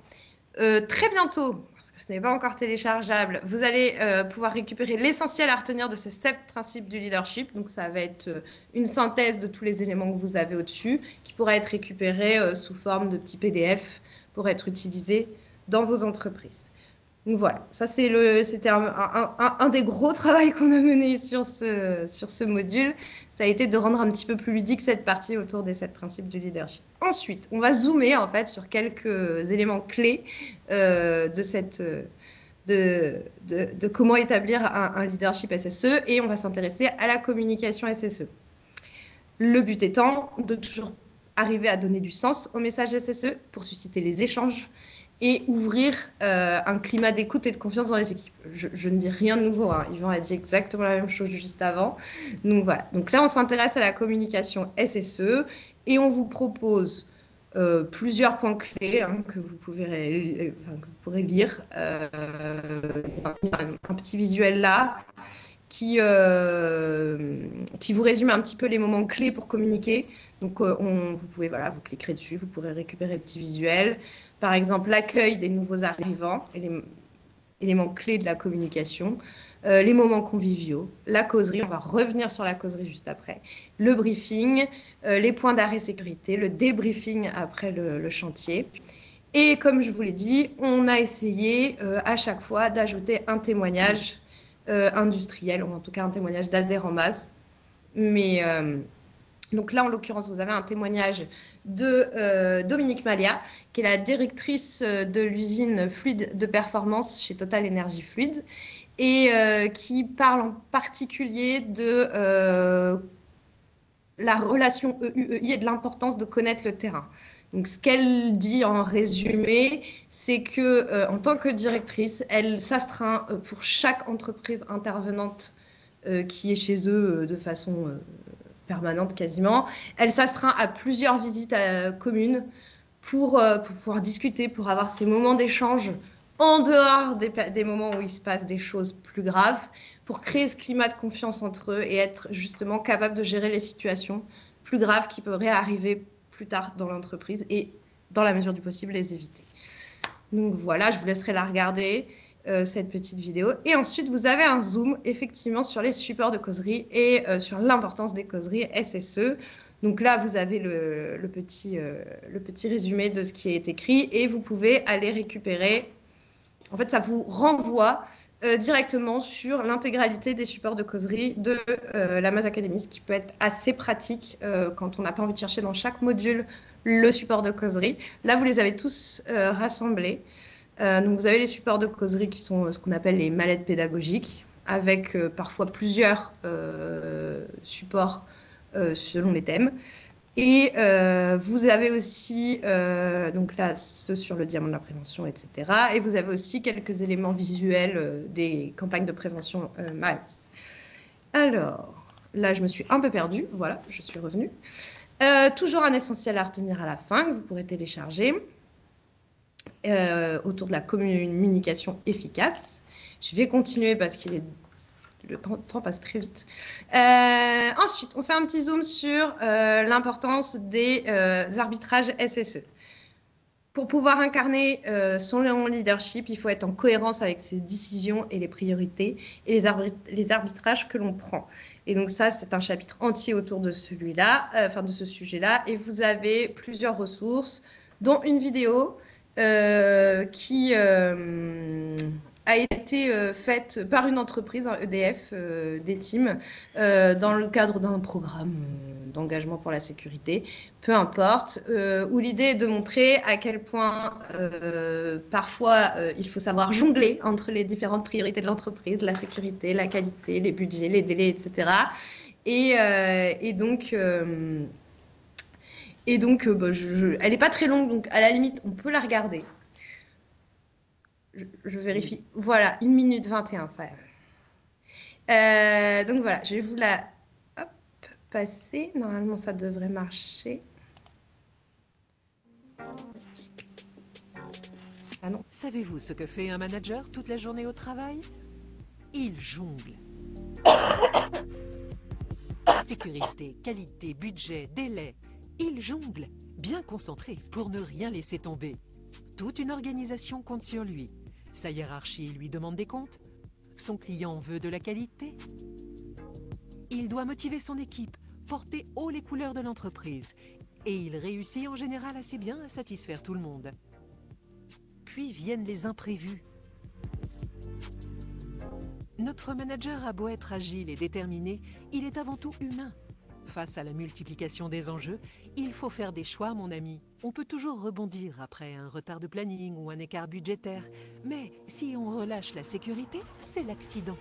Très bientôt, parce que ce n'est pas encore téléchargeable, vous allez pouvoir récupérer l'essentiel à retenir de ces 7 principes du leadership. Donc, ça va être une synthèse de tous les éléments que vous avez au-dessus qui pourra être récupéré sous forme de petits PDF pour être utilisé dans vos entreprises. Donc voilà, ça c'était un des gros travaux qu'on a mené sur ce module. Ça a été de rendre un petit peu plus ludique cette partie autour des 7 principes du leadership. Ensuite, on va zoomer en fait sur quelques éléments clés de comment établir un leadership SSE et on va s'intéresser à la communication SSE. Le but étant de toujours arriver à donner du sens au message SSE pour susciter les échanges et ouvrir un climat d'écoute et de confiance dans les équipes. Je ne dis rien de nouveau, Yvan a dit exactement la même chose juste avant. Donc voilà, donc là on s'intéresse à la communication SSE et on vous propose plusieurs points clés que vous pourrez lire. Un petit visuel là qui vous résume un petit peu les moments clés pour communiquer. Donc, vous pouvez, vous cliquerez dessus, vous pourrez récupérer le petit visuel. Par exemple, l'accueil des nouveaux arrivants, éléments clés de la communication, les moments conviviaux, la causerie, on va revenir sur la causerie juste après, le briefing, les points d'arrêt sécurité, le débriefing après le chantier. Et comme je vous l'ai dit, on a essayé à chaque fois d'ajouter un témoignage industriel, ou en tout cas un témoignage d'adhérent Maz. Mais donc là, en l'occurrence, vous avez un témoignage de Dominique Malia, qui est la directrice de l'usine fluide de performance chez Total Énergie Fluide, et qui parle en particulier de la relation EU-EI et de l'importance de connaître le terrain. Donc, ce qu'elle dit en résumé, c'est que en tant que directrice, elle s'astreint pour chaque entreprise intervenante qui est chez eux de façon permanente quasiment. Elle s'astreint à plusieurs visites communes pour pouvoir discuter, pour avoir ces moments d'échange en dehors des moments où il se passe des choses plus graves, pour créer ce climat de confiance entre eux et être justement capable de gérer les situations plus graves qui pourraient arriver plus tard dans l'entreprise et, dans la mesure du possible, les éviter. Donc voilà, je vous laisserai la regarder, cette petite vidéo. Et ensuite, vous avez un zoom, effectivement, sur les supports de causerie et sur l'importance des causeries SSE. Donc là, vous avez le petit résumé de ce qui est écrit et vous pouvez aller récupérer. En fait, ça vous renvoie directement sur l'intégralité des supports de causerie de la Maz Academy, ce qui peut être assez pratique quand on n'a pas envie de chercher dans chaque module le support de causerie. Là, vous les avez tous rassemblés. Donc, vous avez les supports de causerie qui sont ce qu'on appelle les mallettes pédagogiques, avec parfois plusieurs supports selon les thèmes. Et vous avez aussi, donc là, ceux sur le diamant de la prévention, etc. Et vous avez aussi quelques éléments visuels des campagnes de prévention MAS. Alors, là, je me suis un peu perdue. Voilà, je suis revenue. Toujours un essentiel à retenir à la fin, que vous pourrez télécharger autour de la communication efficace. Je vais continuer parce qu'il est... Le temps passe très vite. Ensuite, on fait un petit zoom sur l'importance des arbitrages SSE. Pour pouvoir incarner son leadership, il faut être en cohérence avec ses décisions et les priorités et les arbitrages que l'on prend. Et donc ça, c'est un chapitre entier autour de celui-là, de ce sujet-là. Et vous avez plusieurs ressources, dont une vidéo qui a été faite par une entreprise, un EDF, des teams, dans le cadre d'un programme d'engagement pour la sécurité, peu importe, où l'idée est de montrer à quel point parfois il faut savoir jongler entre les différentes priorités de l'entreprise, la sécurité, la qualité, les budgets, les délais, etc. Et donc, elle n'est pas très longue, donc à la limite, on peut la regarder. Je vérifie. Voilà, 1 minute 21, ça. Donc voilà, je vais vous la passer. Normalement, ça devrait marcher. Ah non. Savez-vous ce que fait un manager toute la journée au travail? Il jongle. Sécurité, qualité, budget, délai. Il jongle, bien concentré pour ne rien laisser tomber. Toute une organisation compte sur lui. Sa hiérarchie lui demande des comptes. Son client veut de la qualité. Il doit motiver son équipe, porter haut les couleurs de l'entreprise. Et il réussit en général assez bien à satisfaire tout le monde. Puis viennent les imprévus. Notre manager a beau être agile et déterminé, il est avant tout humain. Face à la multiplication des enjeux, il faut faire des choix, mon ami. On peut toujours rebondir après un retard de planning ou un écart budgétaire. Mais si on relâche la sécurité, c'est l'accident.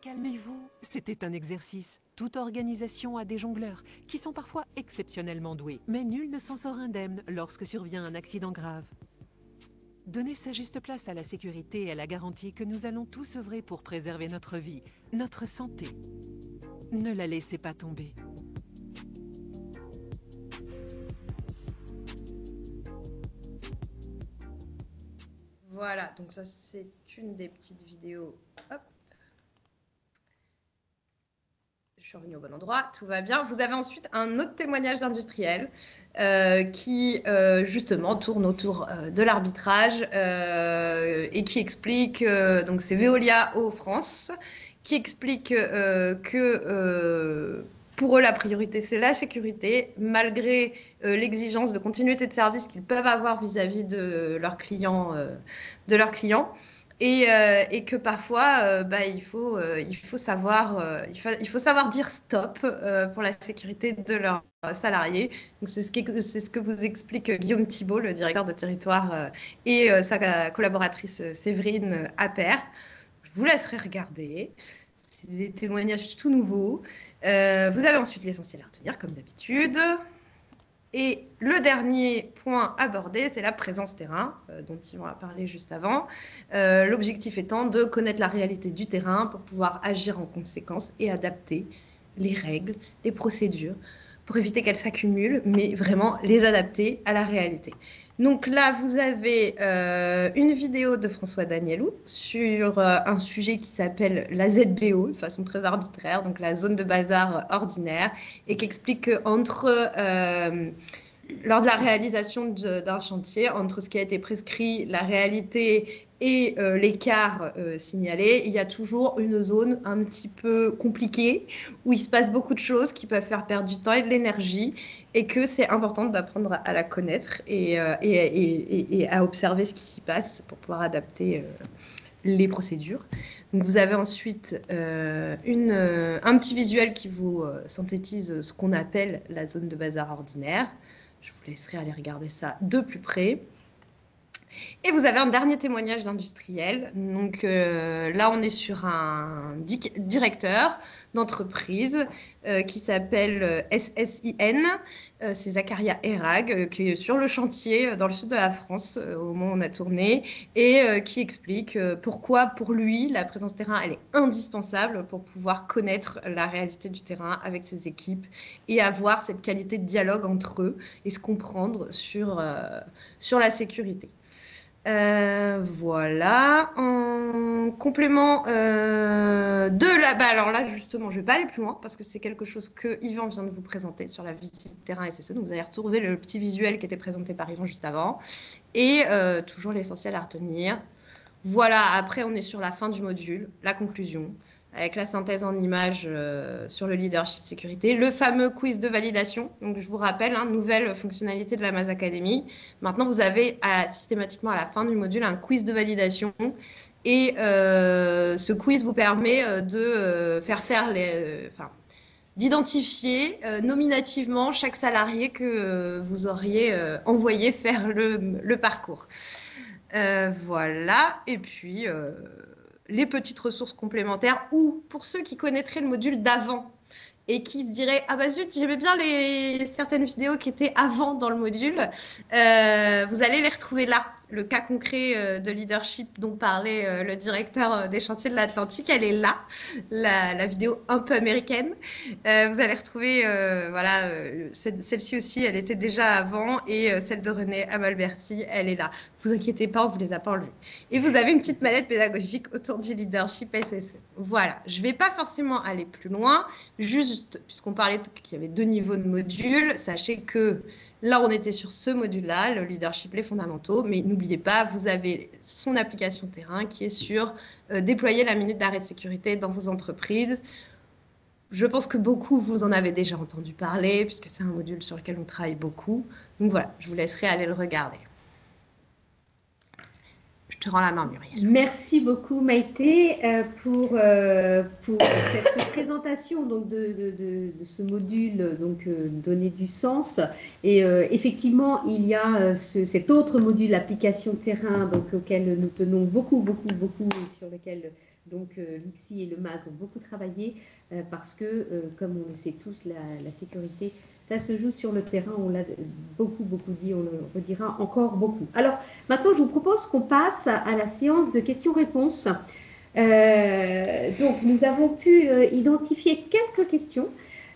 Calmez-vous, c'était un exercice. Toute organisation a des jongleurs, qui sont parfois exceptionnellement doués. Mais nul ne s'en sort indemne lorsque survient un accident grave. Donnez sa juste place à la sécurité et à la garantie que nous allons tous œuvrer pour préserver notre vie, notre santé. Ne la laissez pas tomber. Voilà, donc ça c'est une des petites vidéos. Hop. Je suis revenue au bon endroit, tout va bien. Vous avez ensuite un autre témoignage d'industriel qui justement tourne autour de l'arbitrage et qui explique, donc c'est Veolia Eau France, qui explique que pour eux la priorité c'est la sécurité, malgré l'exigence de continuité de service qu'ils peuvent avoir vis-à-vis de leurs clients. Et que parfois, il faut savoir dire stop pour la sécurité de leurs salariés. Donc, c'est ce que vous explique Guillaume Thibault, le directeur de territoire, et sa collaboratrice Séverine Appert. Je vous laisserai regarder. C'est des témoignages tout nouveaux. Vous avez ensuite l'essentiel à retenir, comme d'habitude. Et le dernier point abordé, c'est la présence terrain, dont Yvan a parlé juste avant. L'objectif étant de connaître la réalité du terrain pour pouvoir agir en conséquence et adapter les règles, les procédures, pour éviter qu'elles s'accumulent, mais vraiment les adapter à la réalité. Donc là, vous avez une vidéo de François Danielou sur un sujet qui s'appelle la ZBO, de façon très arbitraire, donc la zone de bazar ordinaire, et qui explique qu'entre lors de la réalisation d'un chantier, entre ce qui a été prescrit, la réalité et l'écart signalé, il y a toujours une zone un petit peu compliquée où il se passe beaucoup de choses qui peuvent faire perdre du temps et de l'énergie et que c'est important d'apprendre à la connaître et à observer ce qui s'y passe pour pouvoir adapter les procédures. Donc vous avez ensuite un petit visuel qui vous synthétise ce qu'on appelle la zone de bazar ordinaire. Je vous laisserai aller regarder ça de plus près. Et vous avez un dernier témoignage d'industriel. Donc là, on est sur un directeur d'entreprise qui s'appelle SSIN. C'est Zakaria Erag, qui est sur le chantier dans le sud de la France au moment où on a tourné et qui explique pourquoi, pour lui, la présence terrain, elle est indispensable pour pouvoir connaître la réalité du terrain avec ses équipes et avoir cette qualité de dialogue entre eux et se comprendre sur la sécurité. Voilà, en complément de la... alors là, justement, je ne vais pas aller plus loin parce que c'est quelque chose que Yvan vient de vous présenter sur la visite terrain SSE. Donc, vous allez retrouver le petit visuel qui était présenté par Yvan juste avant. Et toujours l'essentiel à retenir. Voilà, après, on est sur la fin du module, la conclusion, avec la synthèse en images sur le leadership sécurité, le fameux quiz de validation. Donc, je vous rappelle, nouvelle fonctionnalité de la Maz Academy. Maintenant, vous avez systématiquement à la fin du module un quiz de validation. Et ce quiz vous permet de d'identifier nominativement chaque salarié que vous auriez envoyé faire le parcours. Voilà, et puis les petites ressources complémentaires ou pour ceux qui connaîtraient le module d'avant et qui se diraient « Ah bah zut, j'aimais bien certaines vidéos qui étaient avant dans le module », vous allez les retrouver là. Le cas concret de leadership dont parlait le directeur des chantiers de l'Atlantique, elle est là, la vidéo un peu américaine. Vous allez retrouver, celle-ci aussi, elle était déjà avant, et celle de René Amalberti, elle est là. Vous inquiétez pas, on vous les a pas enlevées. Et vous avez une petite mallette pédagogique autour du leadership SSE. Voilà, je vais pas forcément aller plus loin, juste puisqu'on parlait qu'il y avait 2 niveaux de modules, sachez que là, on était sur ce module-là, le leadership, les fondamentaux, mais n'oubliez pas, vous avez son application terrain qui est sur déployer la minute d'arrêt de sécurité dans vos entreprises. Je pense que beaucoup, vous en avez déjà entendu parler, puisque c'est un module sur lequel on travaille beaucoup. Donc voilà, je vous laisserai aller le regarder. Je te rends la main, Muriel. Merci beaucoup, Maïté, pour cette présentation donc, de ce module, donc donner du sens. Et effectivement, il y a cet autre module, l'application terrain, donc, auquel nous tenons beaucoup, sur lequel donc l'ICSI et le MAS ont beaucoup travaillé, parce que, comme on le sait tous, la sécurité, ça se joue sur le terrain, on l'a beaucoup dit, on le redira encore beaucoup. Alors, maintenant, je vous propose qu'on passe à la séance de questions-réponses. Donc, nous avons pu identifier quelques questions.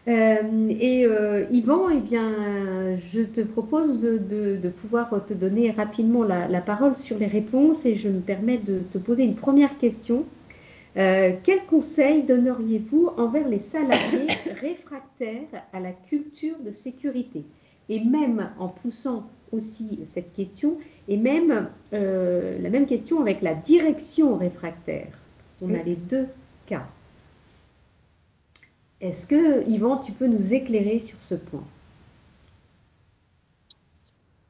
Yvan, eh bien, je te propose de pouvoir te donner rapidement la parole sur les réponses et je me permets de te poser une première question. Quel conseil donneriez-vous envers les salariés réfractaires à la culture de sécurité? Et même en poussant aussi cette question, et même la même question avec la direction réfractaire, parce qu'on a les 2 cas. Est-ce que, Yvan, tu peux nous éclairer sur ce point?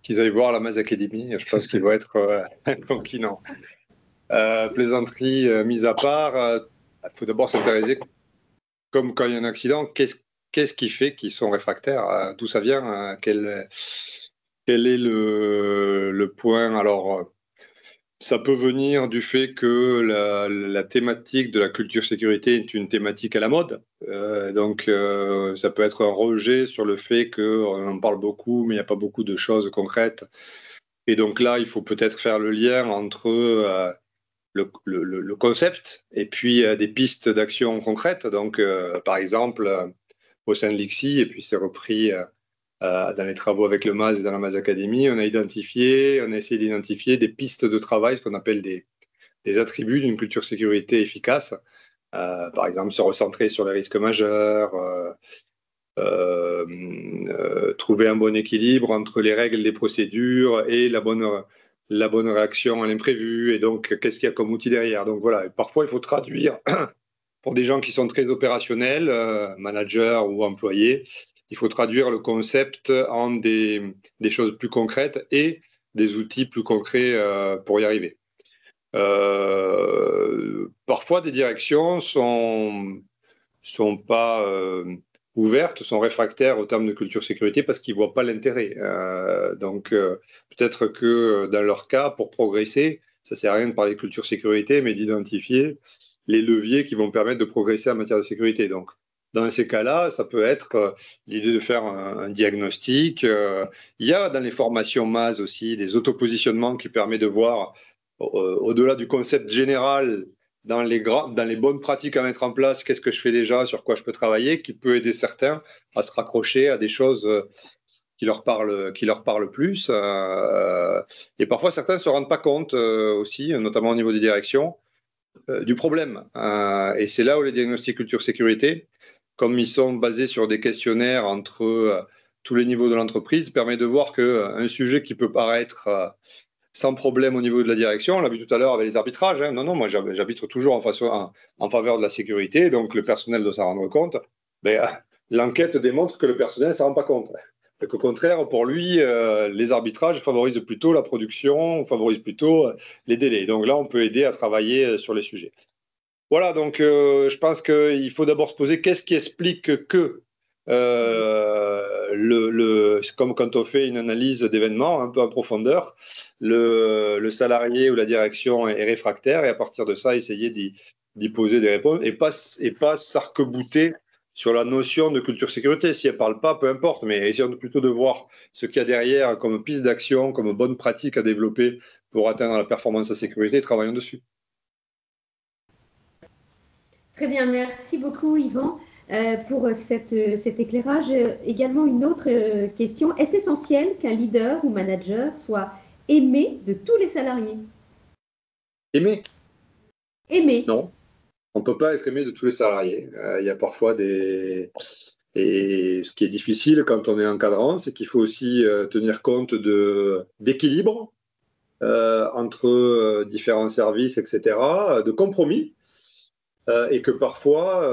Qu'ils aillent voir la Maz Academy, je pense qu'ils vont être conquinants. Plaisanterie mise à part, il faut d'abord s'intéresser, comme quand il y a un accident, qu'est-ce qui fait qu'ils sont réfractaires, d'où ça vient, quel est le point. Alors, ça peut venir du fait que la thématique de la culture sécurité est une thématique à la mode. Donc, ça peut être un rejet sur le fait qu'on en parle beaucoup, mais il n'y a pas beaucoup de choses concrètes. Et donc là, il faut peut-être faire le lien entre le concept et puis des pistes d'action concrètes. Donc, par exemple, au sein de l'ICSI, et puis c'est repris dans les travaux avec le MAS et dans la Maz Academy, on a essayé d'identifier des pistes de travail, ce qu'on appelle des attributs d'une culture sécurité efficace. Par exemple, se recentrer sur les risques majeurs, trouver un bon équilibre entre les règles des procédures et la bonne la bonne réaction à l'imprévu, et donc qu'est-ce qu'il y a comme outil derrière. Donc voilà, parfois il faut traduire pour des gens qui sont très opérationnels, managers ou employés, il faut traduire le concept en des choses plus concrètes et des outils plus concrets pour y arriver. Parfois, des directions sont pas ouvertes, sont réfractaires au terme de culture sécurité parce qu'ils ne voient pas l'intérêt. Donc, peut-être que dans leur cas, pour progresser, ça ne sert à rien de parler de culture sécurité, mais d'identifier les leviers qui vont permettre de progresser en matière de sécurité. Donc, dans ces cas-là, ça peut être l'idée de faire un diagnostic. Il y a dans les formations MAS aussi des autopositionnements qui permettent de voir, au-delà du concept général, dans les bonnes pratiques à mettre en place, qu'est-ce que je fais déjà, sur quoi je peux travailler, qui peut aider certains à se raccrocher à des choses qui leur parlent plus. Et parfois, certains ne se rendent pas compte aussi, notamment au niveau des directions, du problème. Et c'est là où les diagnostics culture sécurité, comme ils sont basés sur des questionnaires entre tous les niveaux de l'entreprise, permet de voir qu'un sujet qui peut paraître sans problème au niveau de la direction, on l'a vu tout à l'heure avec les arbitrages. Non, moi j'arbitre toujours en faveur de la sécurité, donc le personnel doit s'en rendre compte. L'enquête démontre que le personnel ne s'en rend pas compte. Et qu'au contraire, pour lui, les arbitrages favorisent plutôt la production, favorisent plutôt les délais. Donc là, on peut aider à travailler sur les sujets. Voilà, donc je pense qu'il faut d'abord se poser qu'est-ce qui explique que, c'est comme quand on fait une analyse d'événements un peu en profondeur, le salarié ou la direction est réfractaire, et à partir de ça, essayer d'y poser des réponses et pas s'arc-bouter sur la notion de culture sécurité. Si elle ne parle pas, peu importe, mais essayons plutôt de voir ce qu'il y a derrière comme piste d'action, comme bonne pratique à développer pour atteindre la performance de sécurité, et travaillons dessus. Très bien, merci beaucoup Yvan pour cet éclairage. Également une autre question. Est-ce essentiel qu'un leader ou manager soit aimé de tous les salariés? Aimé? Aimé. Non, on ne peut pas être aimé de tous les salariés. Il y a parfois Et ce qui est difficile quand on est encadrant, c'est qu'il faut aussi tenir compte d'équilibre entre différents services, etc., de compromis. Et que parfois,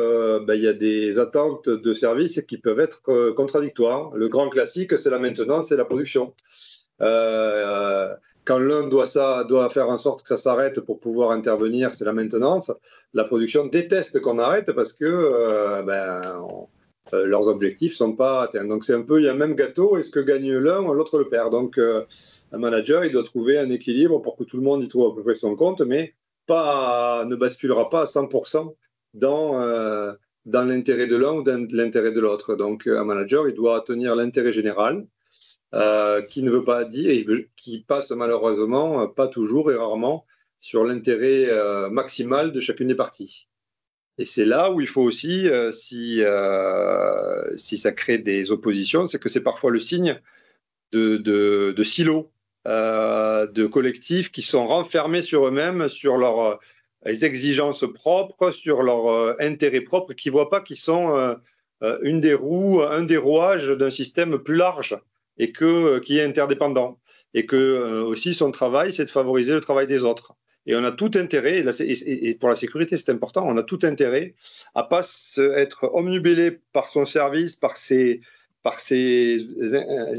il y a des attentes de services qui peuvent être contradictoires. Le grand classique, c'est la maintenance et la production. Quand l'un doit faire en sorte que ça s'arrête pour pouvoir intervenir, c'est la maintenance. La production déteste qu'on arrête parce que leurs objectifs ne sont pas atteints. Donc c'est un peu, il y a un même gâteau, et ce que gagne l'un, l'autre le perd. Donc un manager, il doit trouver un équilibre pour que tout le monde y trouve à peu près son compte, mais ne basculera pas à 100% dans l'intérêt de l'un ou dans l'intérêt de l'autre. Donc, un manager, il doit tenir l'intérêt général, qui ne veut pas dire, qui passe malheureusement pas toujours et rarement sur l'intérêt maximal de chacune des parties. Et c'est là où il faut aussi, si ça crée des oppositions, c'est que c'est parfois le signe de silos, de collectifs qui sont renfermés sur eux-mêmes, sur leurs exigences propres, sur leurs intérêts propres, qui ne voient pas qu'ils sont une des roues, un des rouages d'un système plus large et qui est interdépendant. Et que aussi son travail, c'est de favoriser le travail des autres. Et on a tout intérêt, et pour la sécurité c'est important, on a tout intérêt à ne pas être omnibulé par son service, par ses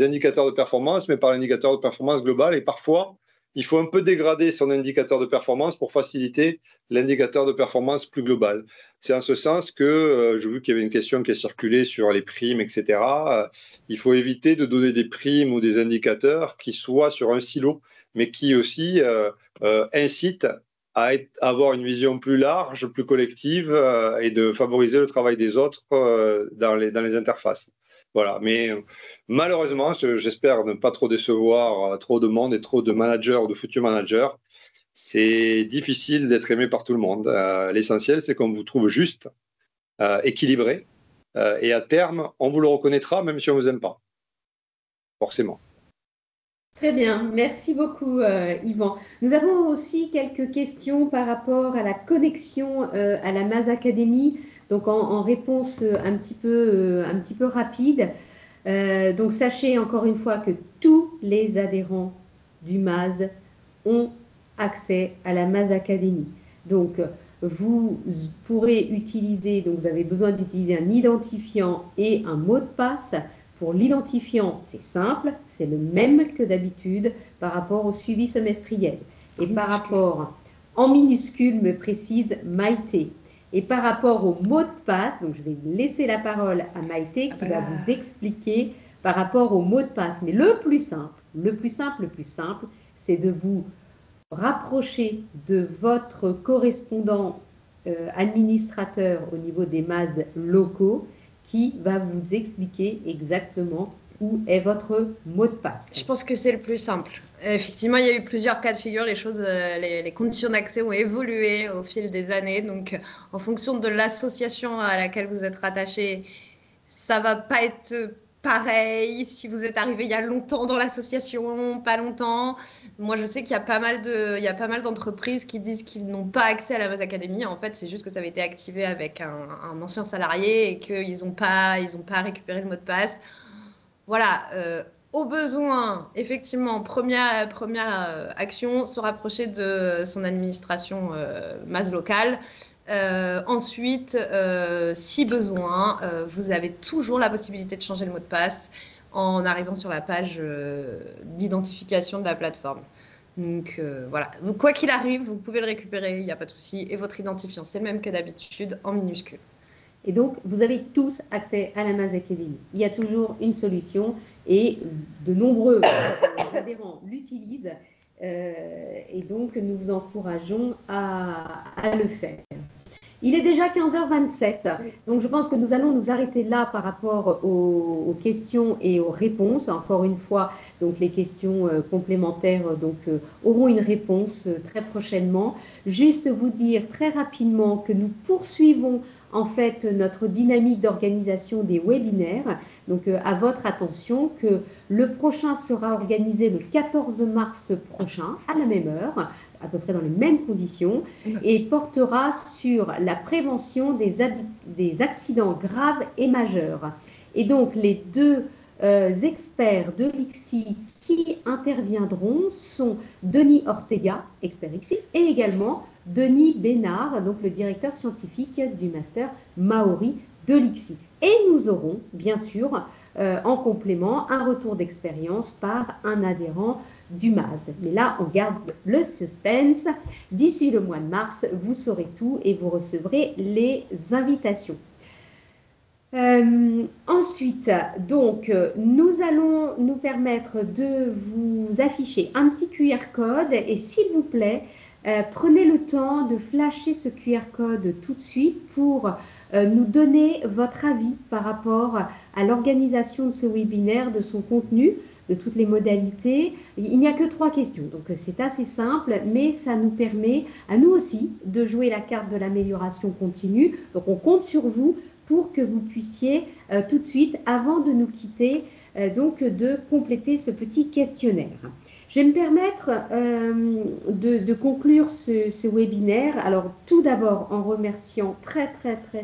indicateurs de performance, mais par l'indicateur de performance global. Et parfois, il faut un peu dégrader son indicateur de performance pour faciliter l'indicateur de performance plus global. C'est en ce sens que, j'ai vu qu'il y avait une question qui a circulé sur les primes, etc. Il faut éviter de donner des primes ou des indicateurs qui soient sur un silo, mais qui aussi incitent à avoir une vision plus large, plus collective, et de favoriser le travail des autres dans les interfaces. Voilà, mais malheureusement, j'espère ne pas trop décevoir trop de monde et trop de managers ou de futurs managers. C'est difficile d'être aimé par tout le monde. L'essentiel, c'est qu'on vous trouve juste, équilibré, et à terme, on vous le reconnaîtra même si on ne vous aime pas. Forcément. Très bien, merci beaucoup Yvan. Nous avons aussi quelques questions par rapport à la connexion à la MAS Academy. Donc en réponse un petit peu rapide. Donc sachez encore une fois que tous les adhérents du MAS ont accès à la Maz Academy. Donc, vous pourrez utiliser, donc vous avez besoin d'utiliser un identifiant et un mot de passe. Pour l'identifiant, c'est simple, c'est le même que d'habitude par rapport au suivi semestriel. Et par rapport, en minuscule, me précise Maïté. Et par rapport au mot de passe, donc je vais laisser la parole à Maïté qui va vous expliquer par rapport au mot de passe. Mais le plus simple, c'est de vous rapprocher de votre correspondant administrateur au niveau des MAS locaux qui va vous expliquer exactement où est votre mot de passe. Je pense que c'est le plus simple. Effectivement, il y a eu plusieurs cas de figure. Les choses, les conditions d'accès ont évolué au fil des années. Donc, en fonction de l'association à laquelle vous êtes rattaché, ça va pas être pareil. Si vous êtes arrivé il y a longtemps dans l'association, pas longtemps. Moi, je sais qu'il y a pas mal d'entreprises qui disent qu'ils n'ont pas accès à la Maz Academy. En fait, c'est juste que ça avait été activé avec un ancien salarié et qu'ils n'ont pas récupéré le mot de passe. Voilà, au besoin, effectivement, première action, se rapprocher de son administration MAS locale. Ensuite, si besoin, vous avez toujours la possibilité de changer le mot de passe en arrivant sur la page d'identification de la plateforme. Donc voilà, quoi qu'il arrive, vous pouvez le récupérer, il n'y a pas de souci. Et votre identifiant, c'est le même que d'habitude, en minuscule. Et donc, vous avez tous accès à la Maz Academy. Il y a toujours une solution et de nombreux adhérents l'utilisent. Et donc, nous vous encourageons à le faire. Il est déjà 15h27, donc je pense que nous allons nous arrêter là par rapport aux questions et aux réponses. Encore une fois, donc les questions complémentaires auront une réponse très prochainement. Juste vous dire très rapidement que nous poursuivons en fait notre dynamique d'organisation des webinaires. Donc à votre attention que le prochain sera organisé le 14 mars prochain à la même heure, à peu près dans les mêmes conditions, et portera sur la prévention des accidents graves et majeurs. Et donc les deux experts de l'ICSI qui interviendront sont Denis Ortega, expert ICSI, et également Denis Bénard, donc le directeur scientifique du master Maori de l'ICSI. Et nous aurons, bien sûr, en complément, un retour d'expérience par un adhérent du MAS. Mais là, on garde le suspense. D'ici le mois de mars, vous saurez tout et vous recevrez les invitations. Ensuite, donc, nous allons nous permettre de vous afficher un petit QR code et s'il vous plaît, prenez le temps de flasher ce QR code tout de suite pour nous donner votre avis par rapport à l'organisation de ce webinaire, de son contenu, de toutes les modalités. Il n'y a que 3 questions, donc c'est assez simple, mais ça nous permet à nous aussi de jouer la carte de l'amélioration continue. Donc on compte sur vous pour que vous puissiez tout de suite, avant de nous quitter, de compléter ce petit questionnaire. Je vais me permettre de conclure ce webinaire. Alors, tout d'abord, en remerciant très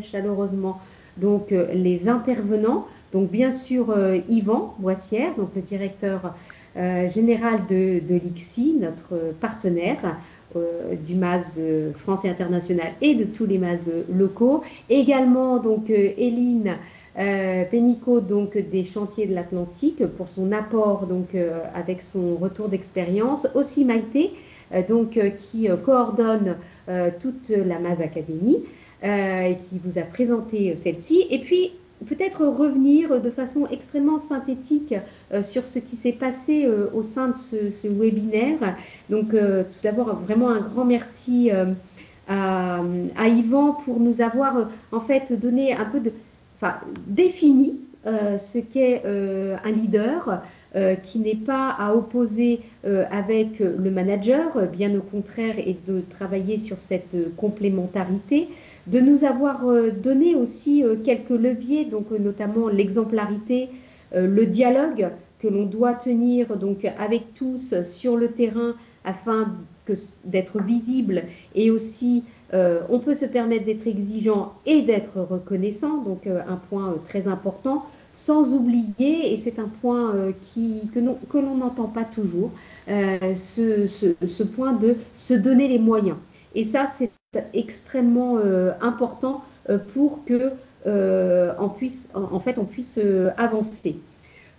chaleureusement donc, les intervenants. Donc, bien sûr, Yvan Boissière, donc, le directeur général de l'ICSI, notre partenaire du MAS français international et de tous les MAS locaux. Également, donc, Hélène Pénicaud, donc des chantiers de l'Atlantique, pour son apport donc avec son retour d'expérience. Aussi Maïté, qui coordonne toute la MAS Academy et qui vous a présenté celle-ci. Et puis peut-être revenir de façon extrêmement synthétique sur ce qui s'est passé au sein de ce webinaire. Donc tout d'abord vraiment un grand merci à Yvan pour nous avoir en fait donné un peu défini ce qu'est un leader qui n'est pas à opposer avec le manager, bien au contraire, et de travailler sur cette complémentarité, de nous avoir donné aussi quelques leviers, donc notamment l'exemplarité, le dialogue que l'on doit tenir donc avec tous sur le terrain afin d'être visible et aussi on peut se permettre d'être exigeant et d'être reconnaissant, donc un point très important. sans oublier, et c'est un point que l'on n'entend pas toujours, ce point de se donner les moyens. Et ça, c'est extrêmement important pour que on puisse avancer.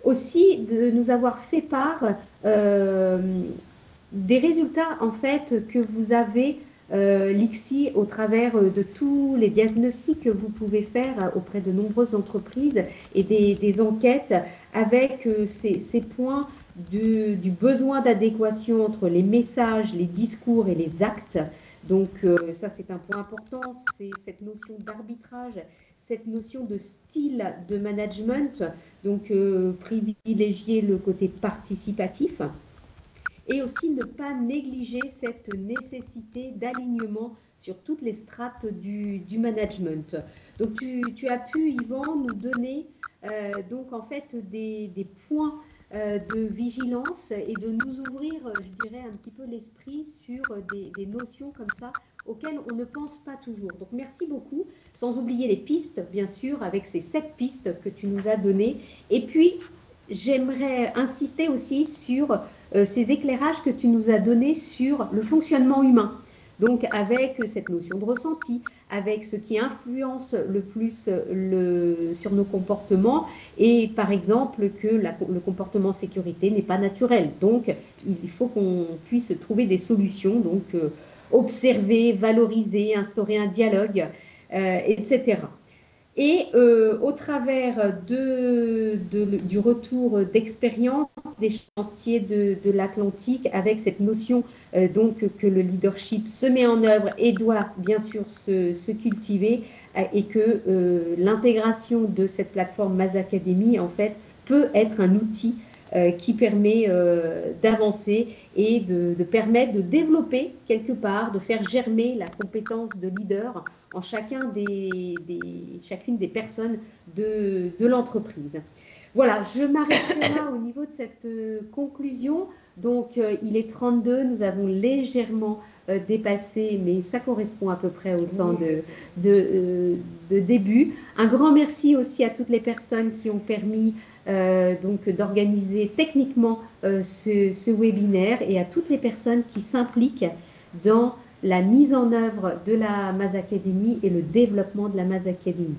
Aussi, de nous avoir fait part des résultats en fait que vous avez l'ICSI au travers de tous les diagnostics que vous pouvez faire auprès de nombreuses entreprises et des enquêtes avec ces points du besoin d'adéquation entre les messages, les discours et les actes. Donc ça c'est un point important, c'est cette notion d'arbitrage, cette notion de style de management, donc privilégier le côté participatif. Et aussi ne pas négliger cette nécessité d'alignement sur toutes les strates du management. Donc tu as pu, Yvan, nous donner donc en fait des points de vigilance et de nous ouvrir, je dirais, un petit peu l'esprit sur des notions comme ça auxquelles on ne pense pas toujours. Donc merci beaucoup, sans oublier les pistes, bien sûr, avec ces 7 pistes que tu nous as données. Et puis, j'aimerais insister aussi sur ces éclairages que tu nous as donnés sur le fonctionnement humain. Donc avec cette notion de ressenti, avec ce qui influence le plus sur nos comportements et par exemple que le comportement sécurité n'est pas naturel. Donc il faut qu'on puisse trouver des solutions, donc observer, valoriser, instaurer un dialogue, etc. Et au travers du retour d'expérience des chantiers de l'Atlantique, avec cette notion donc que le leadership se met en œuvre et doit bien sûr se cultiver, et que l'intégration de cette plateforme Maz Academy en fait peut être un outil qui permet d'avancer et de permettre de développer quelque part, de faire germer la compétence de leader en chacune des personnes de l'entreprise. Voilà, je m'arrêterai là au niveau de cette conclusion. Donc, il est 32, nous avons légèrement dépassé, mais ça correspond à peu près au temps de début. Un grand merci aussi à toutes les personnes qui ont permis donc d'organiser techniquement ce webinaire et à toutes les personnes qui s'impliquent dans la mise en œuvre de la Maz Academy et le développement de la Maz Academy.